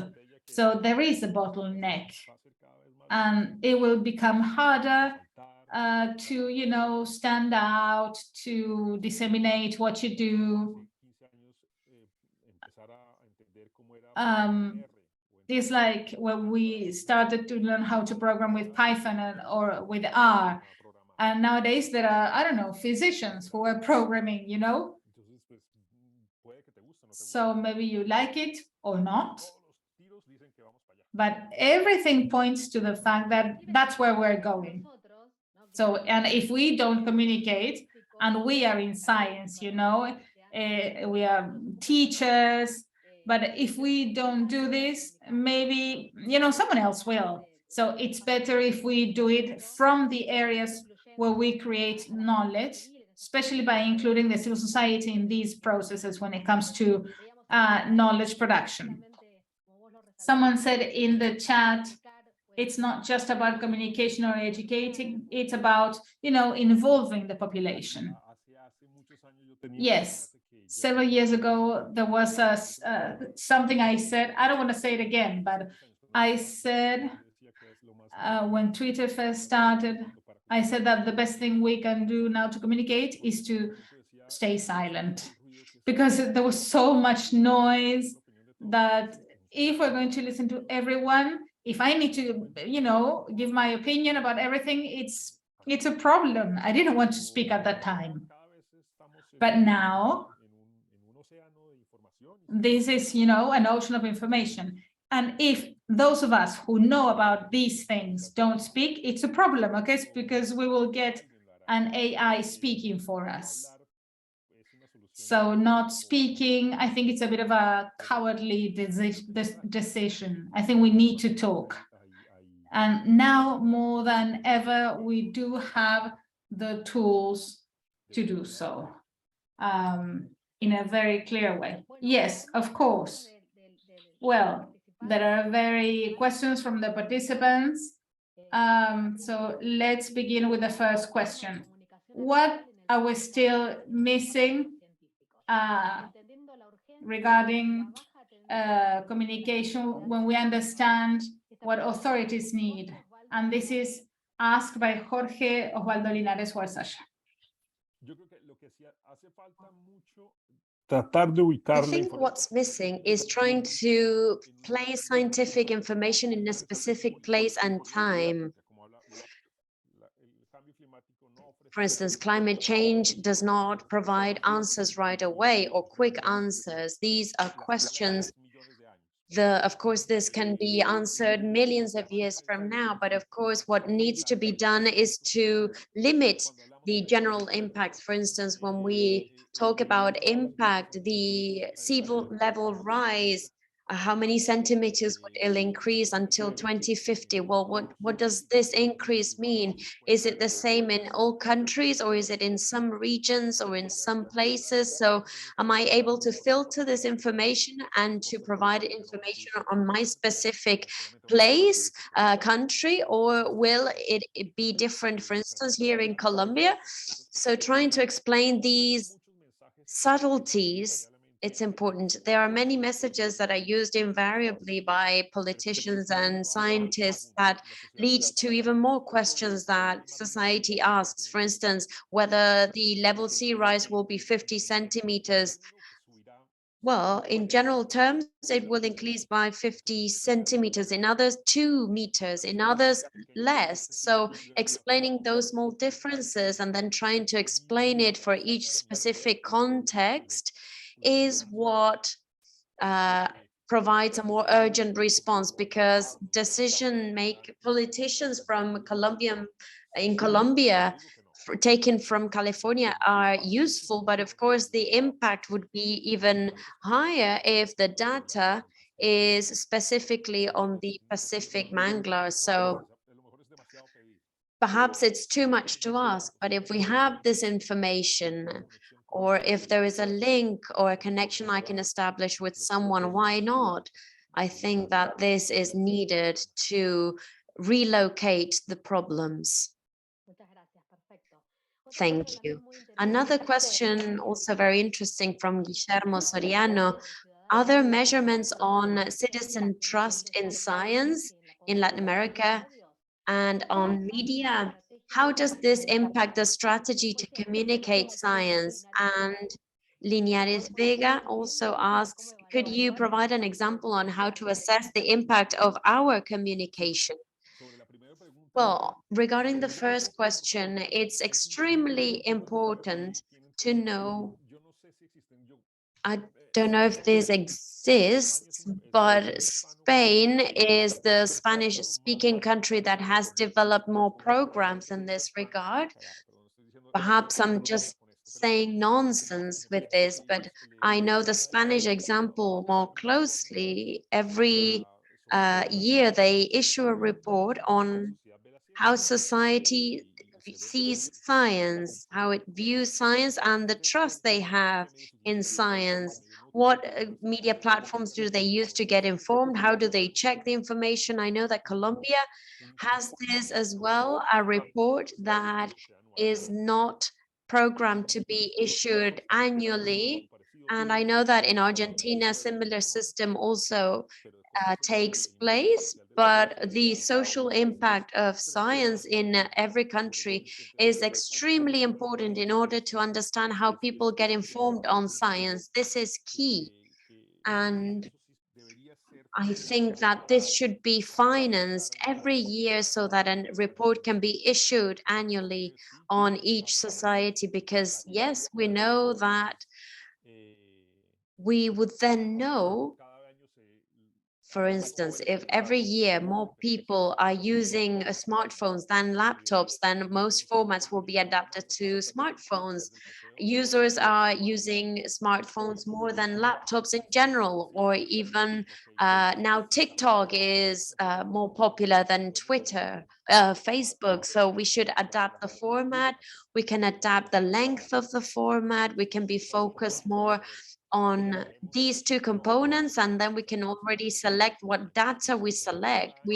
So there is a bottleneck. And it will become harder to, stand out, to disseminate what you do. It's like when we started to learn how to program with Python or with R. And nowadays there are, I don't know, physicians who are programming, So maybe you like it or not. But everything points to the fact that that's where we're going. So, and if we don't communicate, and we are in science, we are teachers, but if we don't do this, maybe, someone else will. So it's better if we do it from the areas where we create knowledge, especially by including the civil society in these processes when it comes to knowledge production. Someone said in the chat, it's not just about communication or educating, it's about, involving the population. Yes, several years ago, there was something I said, I don't want to say it again, but I said, when Twitter first started, I said that the best thing we can do now to communicate is to stay silent, because there was so much noise that if we're going to listen to everyone, if I need to, give my opinion about everything, it's a problem. I didn't want to speak at that time. But now, this is, an ocean of information. And if those of us who know about these things don't speak, it's a problem, okay? It's because we will get an AI speaking for us. So not speaking, I think it's a bit of a cowardly decision. I think we need to talk. And now more than ever, we do have the tools to do so in a very clear way. Yes, of course. Well, there are very questions from the participants. So let's begin with the first question. What are we still missing regarding communication when we understand what authorities need? And this is asked by Jorge Osvaldo Linares Huarzacha. I think what's missing is trying to place scientific information in a specific place and time. For instance, climate change does not provide answers right away or quick answers. These are questions. Of course, this can be answered millions of years from now, but of course, what needs to be done is to limit the general impacts. For instance, when we talk about impact, the sea level rise, how many centimeters would it increase until 2050? Well, what does this increase mean? Is it the same in all countries, or is it in some regions or in some places? So am I able to filter this information and to provide information on my specific place, country, or will it be different, for instance, here in Colombia? So trying to explain these subtleties, it's important. There are many messages that are used invariably by politicians and scientists that lead to even more questions that society asks. For instance, whether the level sea rise will be 50 centimeters. Well, in general terms, it will increase by 50 centimeters, in others 2 meters, in others less. So explaining those small differences and then trying to explain it for each specific context is what provides a more urgent response, because politicians from Colombia taken from California are useful, but of course the impact would be even higher if the data is specifically on the Pacific Manglar. So perhaps it's too much to ask, but if we have this information, or if there is a link or a connection I can establish with someone, why not? I think that this is needed to relocate the problems. Thank you. Another question, also very interesting, from Guillermo Soriano. Are there measurements on citizen trust in science in Latin America and on media? How does this impact the strategy to communicate science? And Linares Vega also asks, could you provide an example on how to assess the impact of our communication? Well, regarding the first question, it's extremely important to know. I don't know if this exists, but Spain is the Spanish-speaking country that has developed more programs in this regard. Perhaps I'm just saying nonsense with this, but I know the Spanish example more closely. Every year they issue a report on how society sees science, how it views science, and the trust they have in science. What media platforms do they use to get informed? How do they check the information? I know that Colombia has this as well, a report that is not programmed to be issued annually. And I know that in Argentina, a similar system also takes place, but the social impact of science in every country is extremely important in order to understand how people get informed on science. This is key. And I think that this should be financed every year so that a report can be issued annually on each society, because yes, we know that we would then know, for instance, if every year more people are using smartphones than laptops, then most formats will be adapted to smartphones. Users are using smartphones more than laptops in general, or even now TikTok is more popular than Twitter, Facebook. So we should adapt the format. We can adapt the length of the format. We can be focused more on these two components, and then we can already select what data we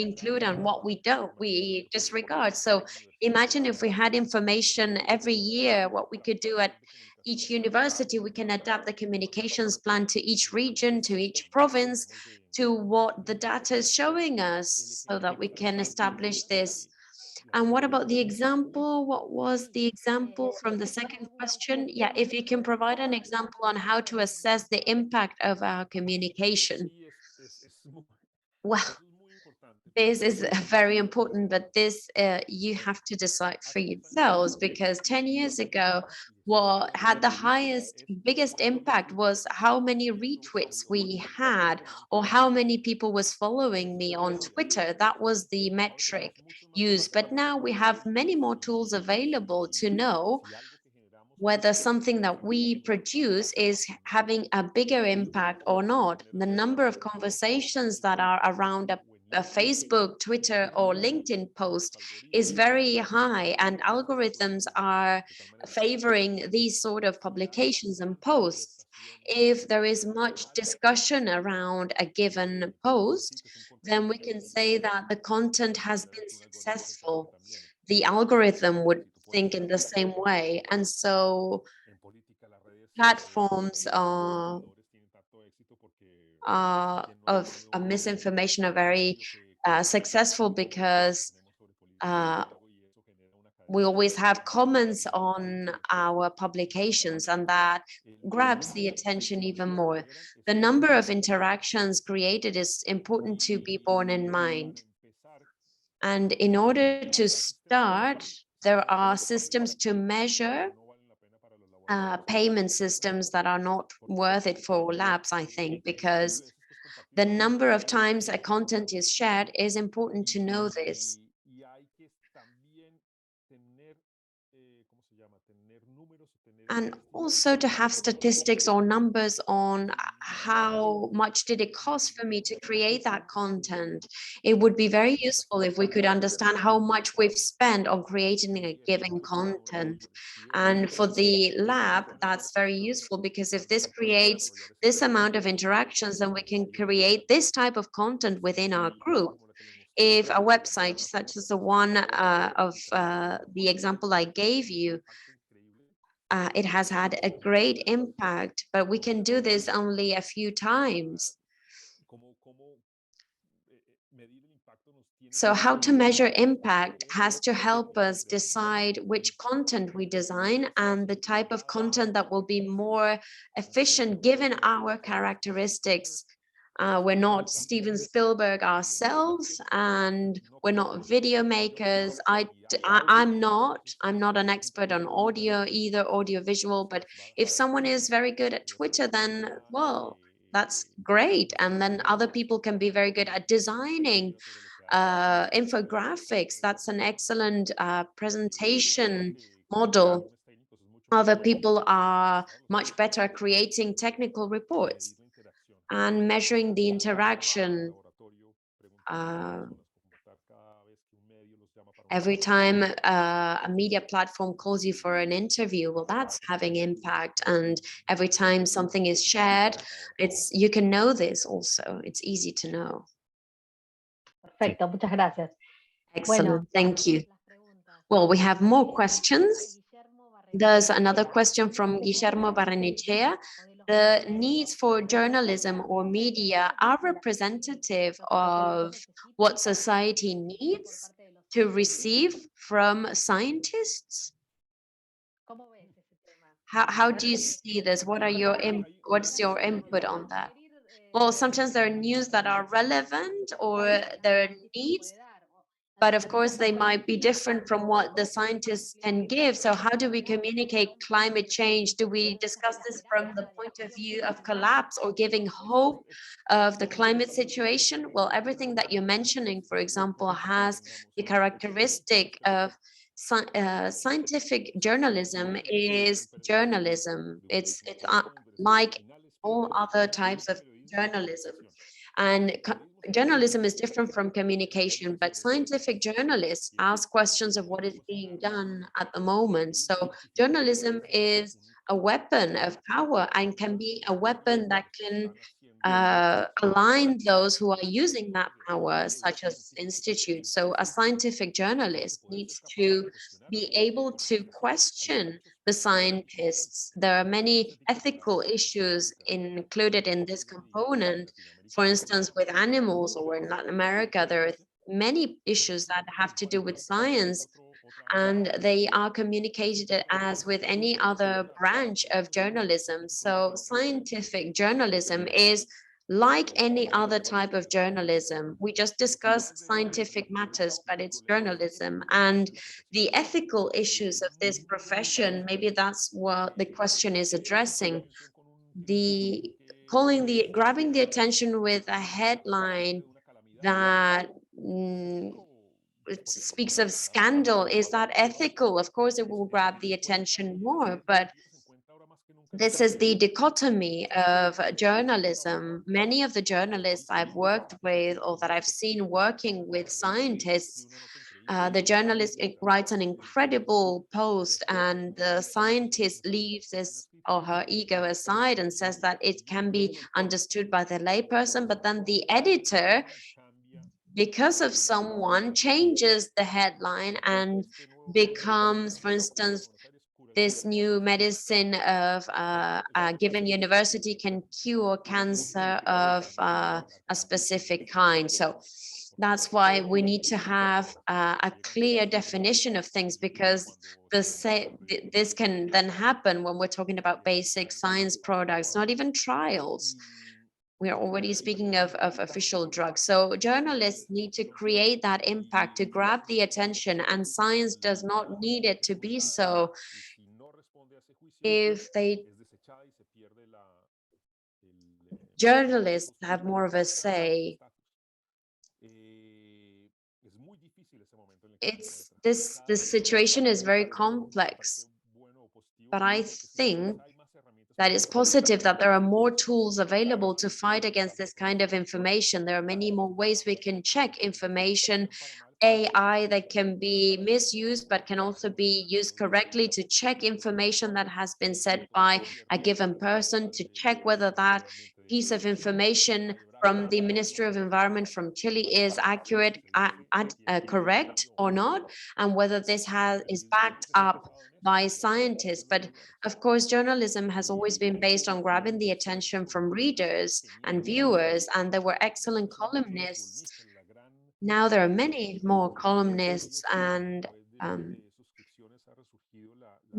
include, and what we disregard. So imagine if we had information every year, what we could do at each university. We can adapt the communications plan to each region, to each province, to what the data is showing us, so that we can establish this. And what about the example? What was the example from the second question? Yeah, if you can provide an example on how to assess the impact of our communication. Well, this is very important, but this you have to decide for yourselves, because 10 years ago, what had the biggest impact was how many retweets we had, or how many people was following me on Twitter. That was the metric used. But now we have many more tools available to know whether something that we produce is having a bigger impact or not. The number of conversations that are around a Facebook, Twitter, or LinkedIn post is very high, and algorithms are favoring these sort of publications and posts. If there is much discussion around a given post, then we can say that the content has been successful. The algorithm would think in the same way. And so platforms of misinformation are very successful, because we always have comments on our publications, and that grabs the attention even more. The number of interactions created is important to be borne in mind. And in order to start, there are systems to measure payment systems that are not worth it for labs, I think, because the number of times a content is shared is important to know this. And also to have statistics or numbers on how much did it cost for me to create that content. It would be very useful if we could understand how much we've spent on creating a given content. And for the lab, that's very useful, because if this creates this amount of interactions, then we can create this type of content within our group. If a website such as the one of the example I gave you, it has had a great impact, but we can do this only a few times. So how to measure impact has to help us decide which content we design, and the type of content that will be more efficient given our characteristics. We're not Steven Spielberg ourselves, and we're not video makers. I'm not an expert on audio either, audio visual, but if someone is very good at Twitter, then, well, that's great. And then other people can be very good at designing infographics. That's an excellent presentation model. Other people are much better at creating technical reports and measuring the interaction. Every time a media platform calls you for an interview, well, that's having impact. And every time something is shared, you can know this also. It's easy to know. Perfecto, muchas gracias. Excellent, thank you. Well, we have more questions. There's another question from Guillermo Barrenechea. The needs for journalism or media are representative of what society needs to receive from scientists? How do you see this? What's your input on that? Well, sometimes there are news that are relevant or there are needs, but of course they might be different from what the scientists can give. So how do we communicate climate change? Do we discuss this from the point of view of collapse or giving hope of the climate situation? Well, everything that you're mentioning, for example, has the characteristic of scientific journalism is journalism. It's like all other types of journalism. And journalism is different from communication, but scientific journalists ask questions of what is being done at the moment. So journalism is a weapon of power and can be a weapon that can align those who are using that power, such as institutes. So a scientific journalist needs to be able to question the scientists. There are many ethical issues included in this component. For instance, with animals, or in Latin America, there are many issues that have to do with science, and they are communicated as with any other branch of journalism. So scientific journalism is like any other type of journalism. We just discuss scientific matters, but it's journalism. And the ethical issues of this profession, maybe that's what the question is addressing. Grabbing the attention with a headline that it speaks of scandal, is that ethical? Of course, it will grab the attention more, but this is the dichotomy of journalism. Many of the journalists I've worked with or that I've seen working with scientists, the journalist writes an incredible post and the scientist leaves his or her ego aside and says that it can be understood by the layperson, but then the editor, because of someone, changes the headline and becomes, for instance, this new medicine of a given university can cure cancer of a specific kind. So that's why we need to have a clear definition of things, because this can then happen when we're talking about basic science products, not even trials. We are already speaking of official drugs. So journalists need to create that impact to grab the attention, and science does not need it to be so. If journalists have more of a say, this situation is very complex, but I think that it's positive that there are more tools available to fight against this kind of information. There are many more ways we can check information. AI that can be misused, but can also be used correctly to check information that has been said by a given person, to check whether that piece of information from the Ministry of Environment from Chile is accurate, correct or not, and whether this is backed up by scientists. But of course, journalism has always been based on grabbing the attention from readers and viewers, and there were excellent columnists. Now there are many more columnists, and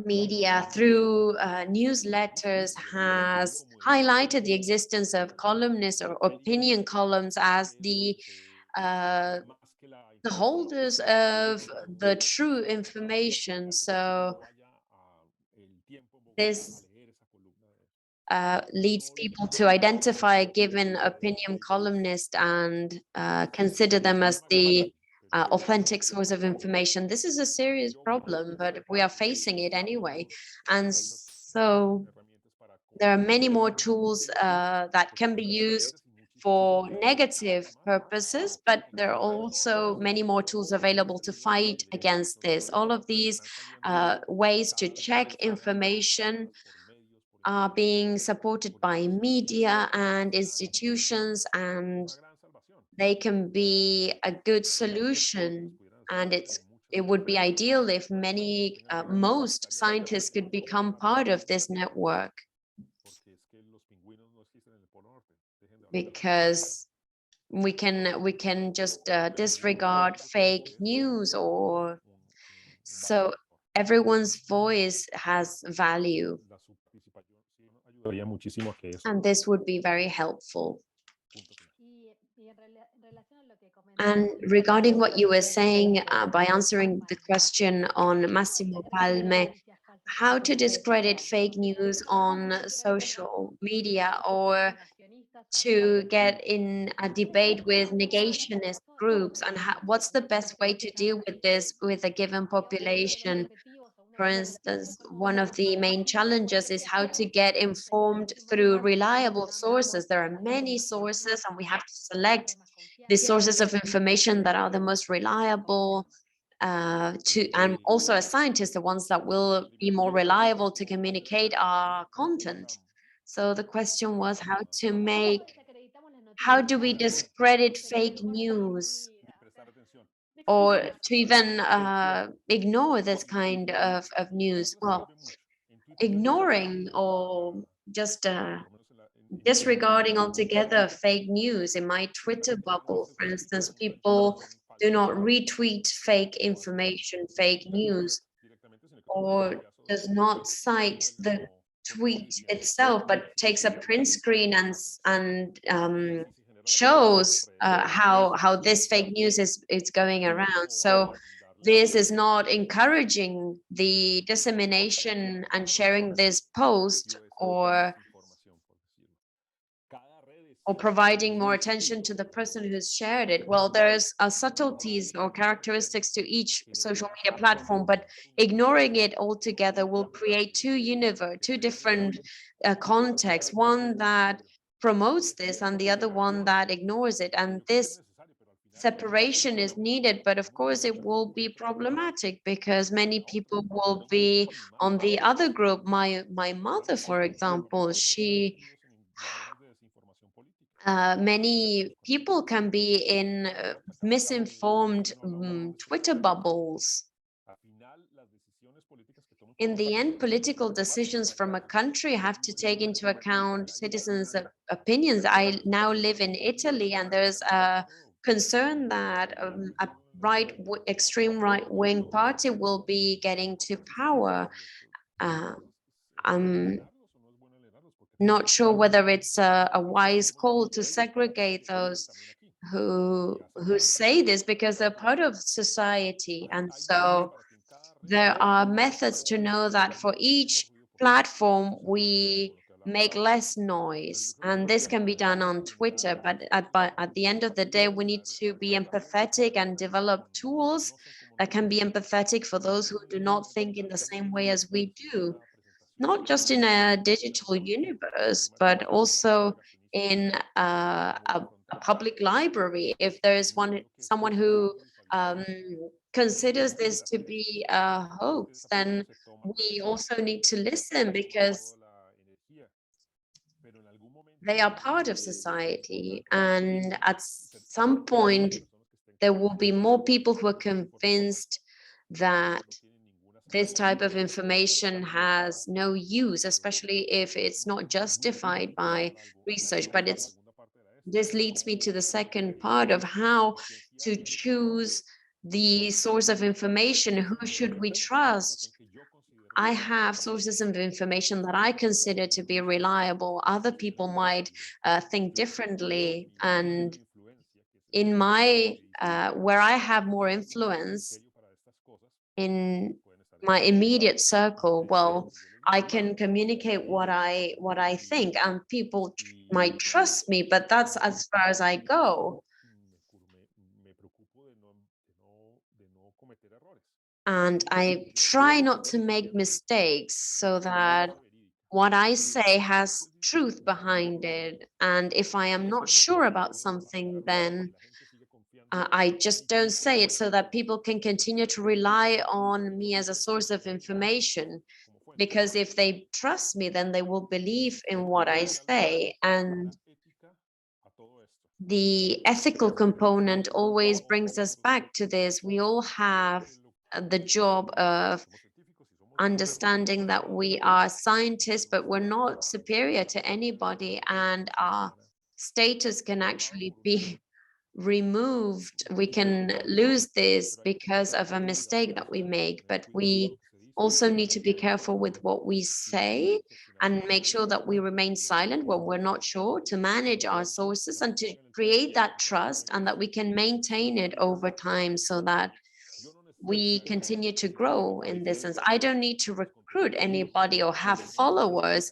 media through newsletters has highlighted the existence of columnists or opinion columns as the holders of the true information. So this leads people to identify a given opinion columnist and consider them as the authentic source of information. This is a serious problem, but we are facing it anyway. And so there are many more tools that can be used for negative purposes, but there are also many more tools available to fight against this. All of these ways to check information are being supported by media and institutions, and they can be a good solution. And it would be ideal if most scientists could become part of this network, because we can just disregard fake news, or so everyone's voice has value, and this would be very helpful. And regarding what you were saying, by answering the question on Massimo Palme, how to discredit fake news on social media, or to get in a debate with negationist groups, and what's the best way to deal with this with a given population. For instance, one of the main challenges is how to get informed through reliable sources. There are many sources, and we have to select the sources of information that are the most reliable, and also as scientists, the ones that will be more reliable to communicate our content. So the question was how do we discredit fake news, or to even ignore this kind of news? Well, ignoring or just disregarding altogether fake news. In my Twitter bubble, for instance, people do not retweet fake information, fake news, or does not cite the tweet itself, but takes a print screen and shows how this fake news is going around. So this is not encouraging the dissemination and sharing this post, or providing more attention to the person who's shared it. Well, there's subtleties or characteristics to each social media platform, but ignoring it altogether will create two different contexts, one that promotes this and the other one that ignores it. And this separation is needed, but of course it will be problematic because many people will be on the other group. My mother, for example, many people can be in misinformed Twitter bubbles. In the end, political decisions from a country have to take into account citizens' opinions. I now live in Italy, and there's a concern that a extreme right-wing party will be getting to power. I'm not sure whether it's a wise call to segregate those who say this, because they're part of society. And so there are methods to know that for each platform we make less noise, and this can be done on Twitter. But at the end of the day, we need to be empathetic and develop tools that can be empathetic for those who do not think in the same way as we do, not just in a digital universe, but also in a public library. If there is someone who considers this to be a hoax, then we also need to listen, because they are part of society. And at some point, there will be more people who are convinced that this type of information has no use, especially if it's not justified by research. But this leads me to the second part of how to choose the source of information. Who should we trust? I have sources of information that I consider to be reliable. Other people might think differently. And in my where I have more influence, in my immediate circle, well, I can communicate what I think, and people might trust me, but that's as far as I go. And I try not to make mistakes, so that what I say has truth behind it. And if I am not sure about something, then I just don't say it so that people can continue to rely on me as a source of information. Because if they trust me, then they will believe in what I say. And the ethical component always brings us back to this. We all have the job of understanding that we are scientists, but we're not superior to anybody, and our status can actually be removed. We can lose this because of a mistake that we make, but we also need to be careful with what we say and make sure that we remain silent when we're not sure, to manage our sources and to create that trust, and that we can maintain it over time so that we continue to grow in this sense. I don't need to recruit anybody or have followers,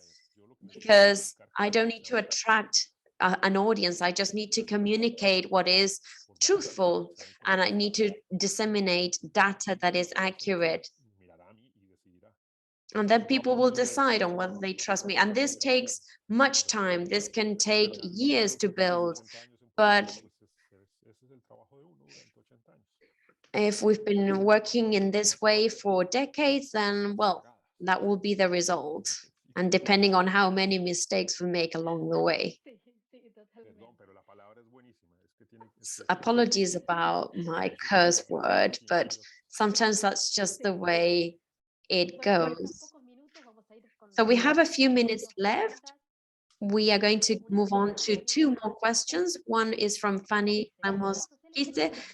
because I don't need to attract an audience. I just need to communicate what is truthful, and I need to disseminate data that is accurate. And then people will decide on whether they trust me. And this takes much time. This can take years to build. But if we've been working in this way for decades, then, well, that will be the result. And depending on how many mistakes we make along the way. Apologies about my curse word, but sometimes that's just the way it goes. So we have a few minutes left. We are going to move on to two more questions. One is from Fanny Ramos.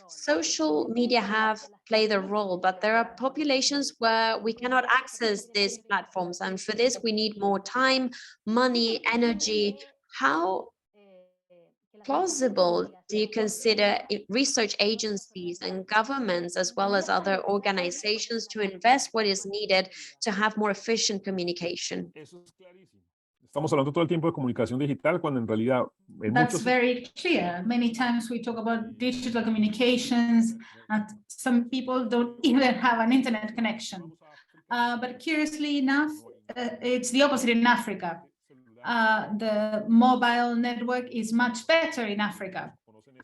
Social media have played a role, but there are populations where we cannot access these platforms. And for this, we need more time, money, energy. How plausible do you consider research agencies and governments, as well as other organizations, to invest what is needed to have more efficient communication? Estamos hablando todo el tiempo de comunicación digital, cuando en realidad That's very clear. Many times we talk about digital communications, and some people don't even have an internet connection. But curiously enough, it's the opposite in Africa. The mobile network is much better in Africa,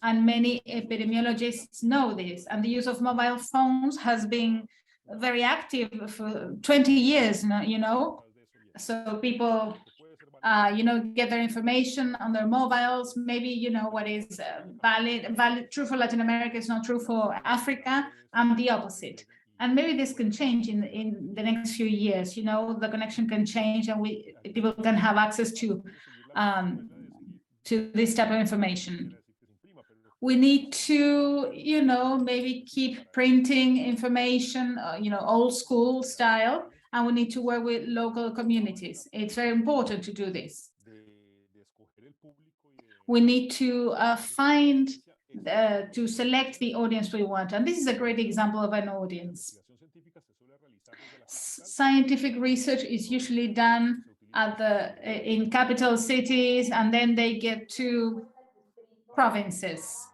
and many epidemiologists know this. And the use of mobile phones has been very active for 20 years, you know. So people, get their information on their mobiles. Maybe, what is valid, true for Latin America is not true for Africa, and the opposite. And maybe this can change in the next few years. The connection can change, and people can have access to this type of information. We need to, maybe keep printing information, old school style, and we need to work with local communities. It's very important to do this. We need to to select the audience we want. And this is a great example of an audience. Scientific research is usually done in capital cities, and then they get to provinces.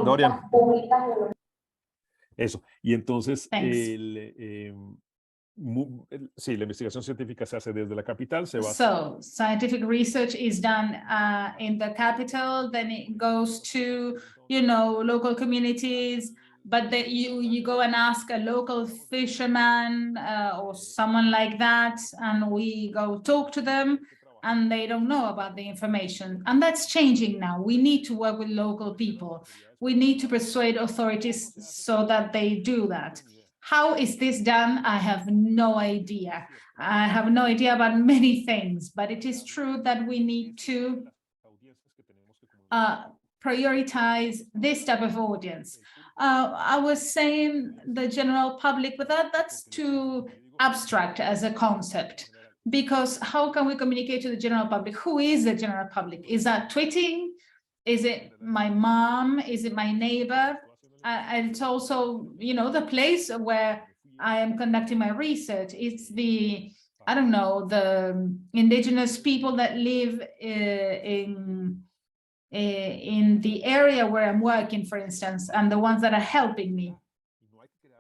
Dorian. Eso. Y entonces, sí, la investigación científica se hace desde la capital. So, scientific research is done in the capital, then it goes to, local communities, but you go and ask a local fisherman or someone like that, and we go talk to them, and they don't know about the information. And that's changing now. We need to work with local people. We need to persuade authorities so that they do that. How is this done? I have no idea. I have no idea about many things, but it is true that we need to prioritize this type of audience. I was saying the general public, but that's too abstract as a concept, because how can we communicate to the general public? Who is the general public? Is that tweeting? Is it my mom? Is it my neighbor? And it's also, the place where I am conducting my research. It's the indigenous people that live in the area where I'm working, for instance, and the ones that are helping me.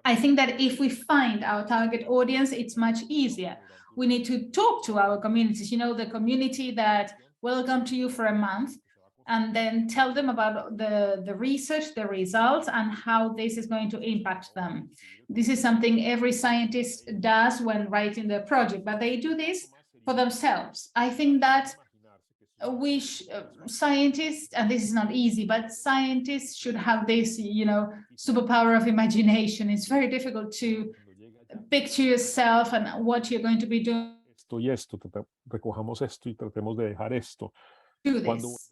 I think that if we find our target audience, it's much easier. We need to talk to our communities, the community that welcomed you for a month, and then tell them about the research, the results, and how this is going to impact them. This is something every scientist does when writing their project, but they do this for themselves. I think that scientists, and this is not easy, but scientists should have this, superpower of imagination. It's very difficult to picture yourself and what you're going to be doing. Esto y esto, recojamos esto y tratemos de dejar esto. Do this.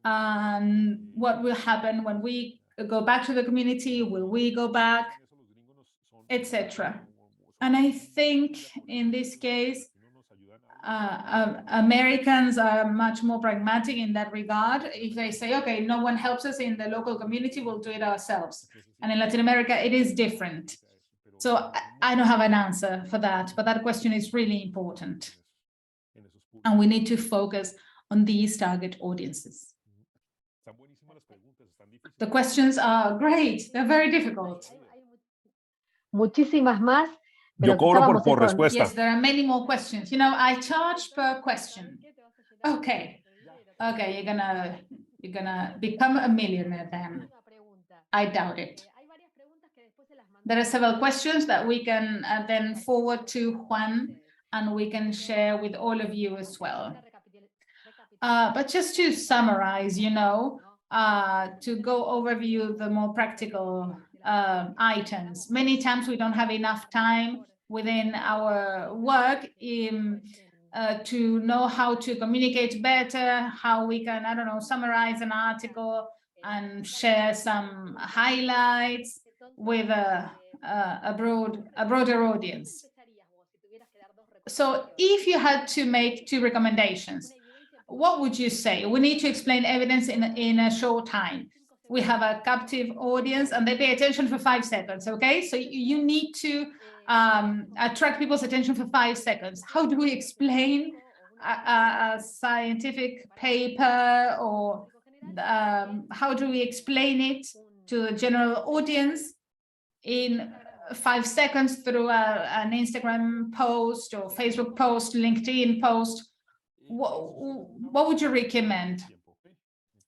And what will happen when we go back to the community? Will we go back, etc.? And I think in this case, Americans are much more pragmatic in that regard. If they say, okay, no one helps us in the local community, we'll do it ourselves. And in Latin America, it is different. So I don't have an answer for that, but that question is really important. And we need to focus on these target audiences. The questions are great. They're very difficult. Muchísimas más. Yo cobro por respuesta. Yes, there are many more questions. I charge per question. Okay, you're gonna become a millionaire then. I doubt it. There are several questions that we can then forward to Juan, and we can share with all of you as well. But just to summarize, to go overview the more practical items. Many times we don't have enough time within our work to know how to communicate better, how we can, summarize an article and share some highlights with a broader audience. So if you had to make 2 recommendations, what would you say? We need to explain evidence in a short time. We have a captive audience and they pay attention for 5 seconds, okay? So you need to attract people's attention for 5 seconds. How do we explain a scientific paper, or how do we explain it to the general audience in 5 seconds through an Instagram post or Facebook post, LinkedIn post? What would you recommend?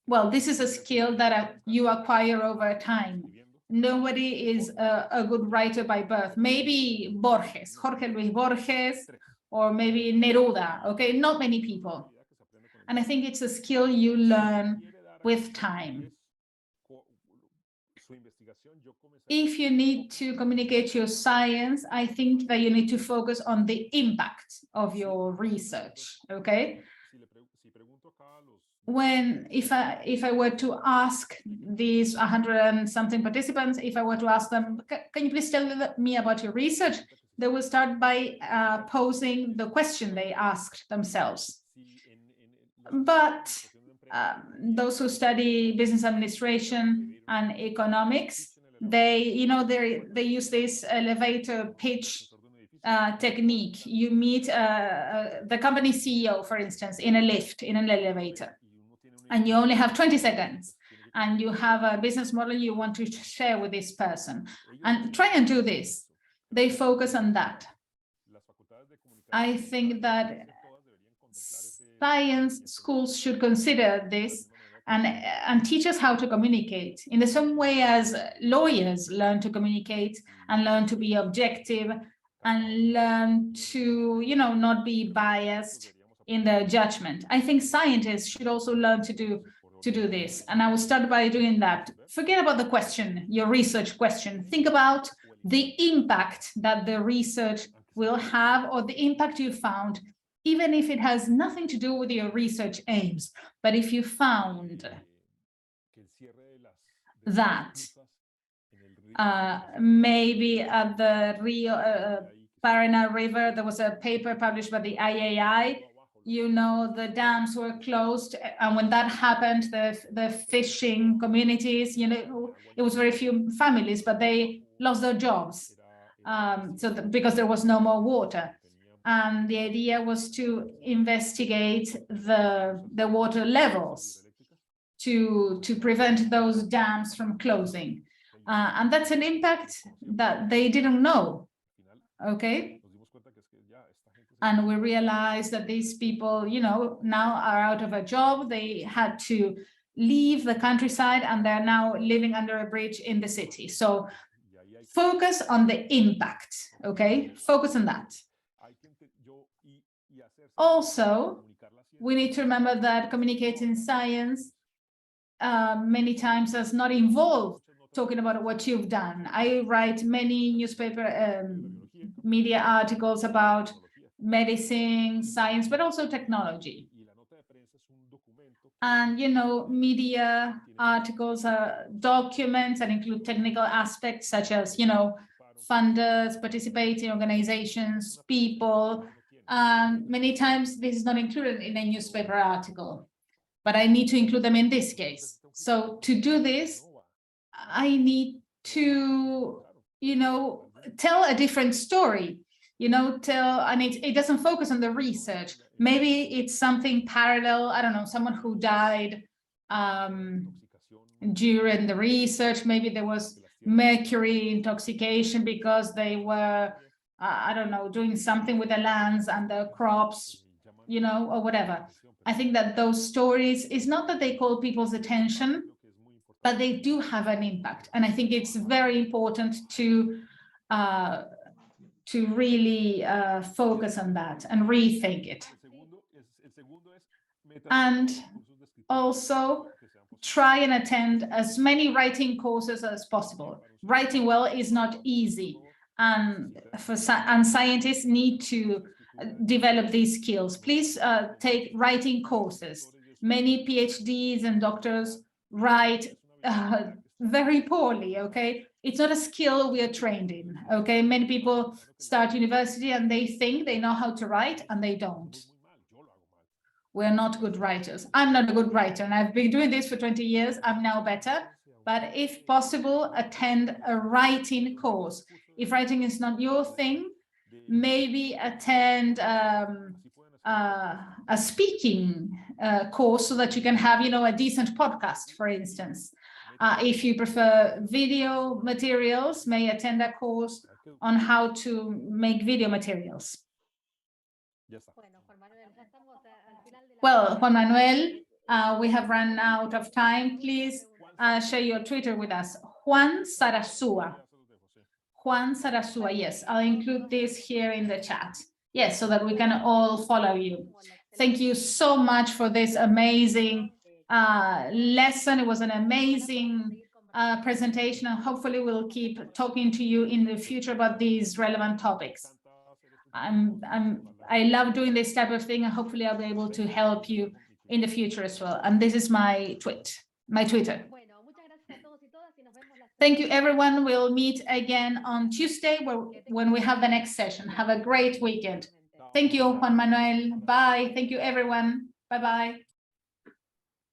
Well, this is a skill that you acquire over time. Nobody is a good writer by birth. Maybe Borges, Jorge Luis Borges, or maybe Neruda, okay? Not many people. And I think it's a skill you learn with time. If you need to communicate your science, I think that you need to focus on the impact of your research, okay? If I were to ask these 100 and something participants, if I were to ask them, can you please tell me about your research? They will start by posing the question they asked themselves. But those who study business administration and economics, they use this elevator pitch technique. You meet the company CEO, for instance, in a lift, in an elevator, and you only have 20 seconds, and you have a business model you want to share with this person. And try and do this. They focus on that. I think that science schools should consider this and teach us how to communicate in the same way as lawyers learn to communicate and learn to be objective and learn to, not be biased in their judgment. I think scientists should also learn to do this. And I will start by doing that. Forget about the question, your research question. Think about the impact that the research will have, or the impact you found, even if it has nothing to do with your research aims. But if you found that maybe at the Rio Paraná River, there was a paper published by the IAI, the dams were closed, and when that happened, the fishing communities, it was very few families, but they lost their jobs because there was no more water. And the idea was to investigate the water levels to prevent those dams from closing. And that's an impact that they didn't know, okay? And we realized that these people, now are out of a job. They had to leave the countryside and they're now living under a bridge in the city. So focus on the impact, okay? Focus on that. Also, we need to remember that communicating science many times does not involve talking about what you've done. I write many newspaper media articles about medicine, science, but also technology. And, media articles are documents that include technical aspects such as, funders, participating organizations, people. Many times this is not included in a newspaper article, but I need to include them in this case. So to do this, I need to, tell a different story, and it doesn't focus on the research. Maybe it's something parallel. I don't know, someone who died during the research. Maybe there was mercury intoxication because they were, I don't know, doing something with the lands and the crops, or whatever. I think that those stories, is not that they call people's attention, but they do have an impact. And I think it's very important to really focus on that and rethink it. And also try and attend as many writing courses as possible. Writing well is not easy, and scientists need to develop these skills. Please take writing courses. Many PhDs and doctors write very poorly, okay? It's not a skill we are trained in, okay? Many people start university and they think they know how to write, and they don't. We're not good writers. I'm not a good writer, and I've been doing this for 20 years. I'm now better, but if possible, attend a writing course. If writing is not your thing, maybe attend a speaking course so that you can have, a decent podcast, for instance. If you prefer video materials, may attend a course on how to make video materials. Well, Juan Manuel, we have run out of time. Please share your Twitter with us. Juan Sarasua. Juan Sarasua, yes, I'll include this here in the chat. Yes, so that we can all follow you. Thank you so much for this amazing lesson. It was an amazing presentation, and hopefully we'll keep talking to you in the future about these relevant topics. I love doing this type of thing, and hopefully I'll be able to help you in the future as well. And this is my Twitter. Thank you, everyone. We'll meet again on Tuesday when we have the next session. Have a great weekend. Thank you, Juan Manuel. Bye. Thank you, everyone. Bye-bye.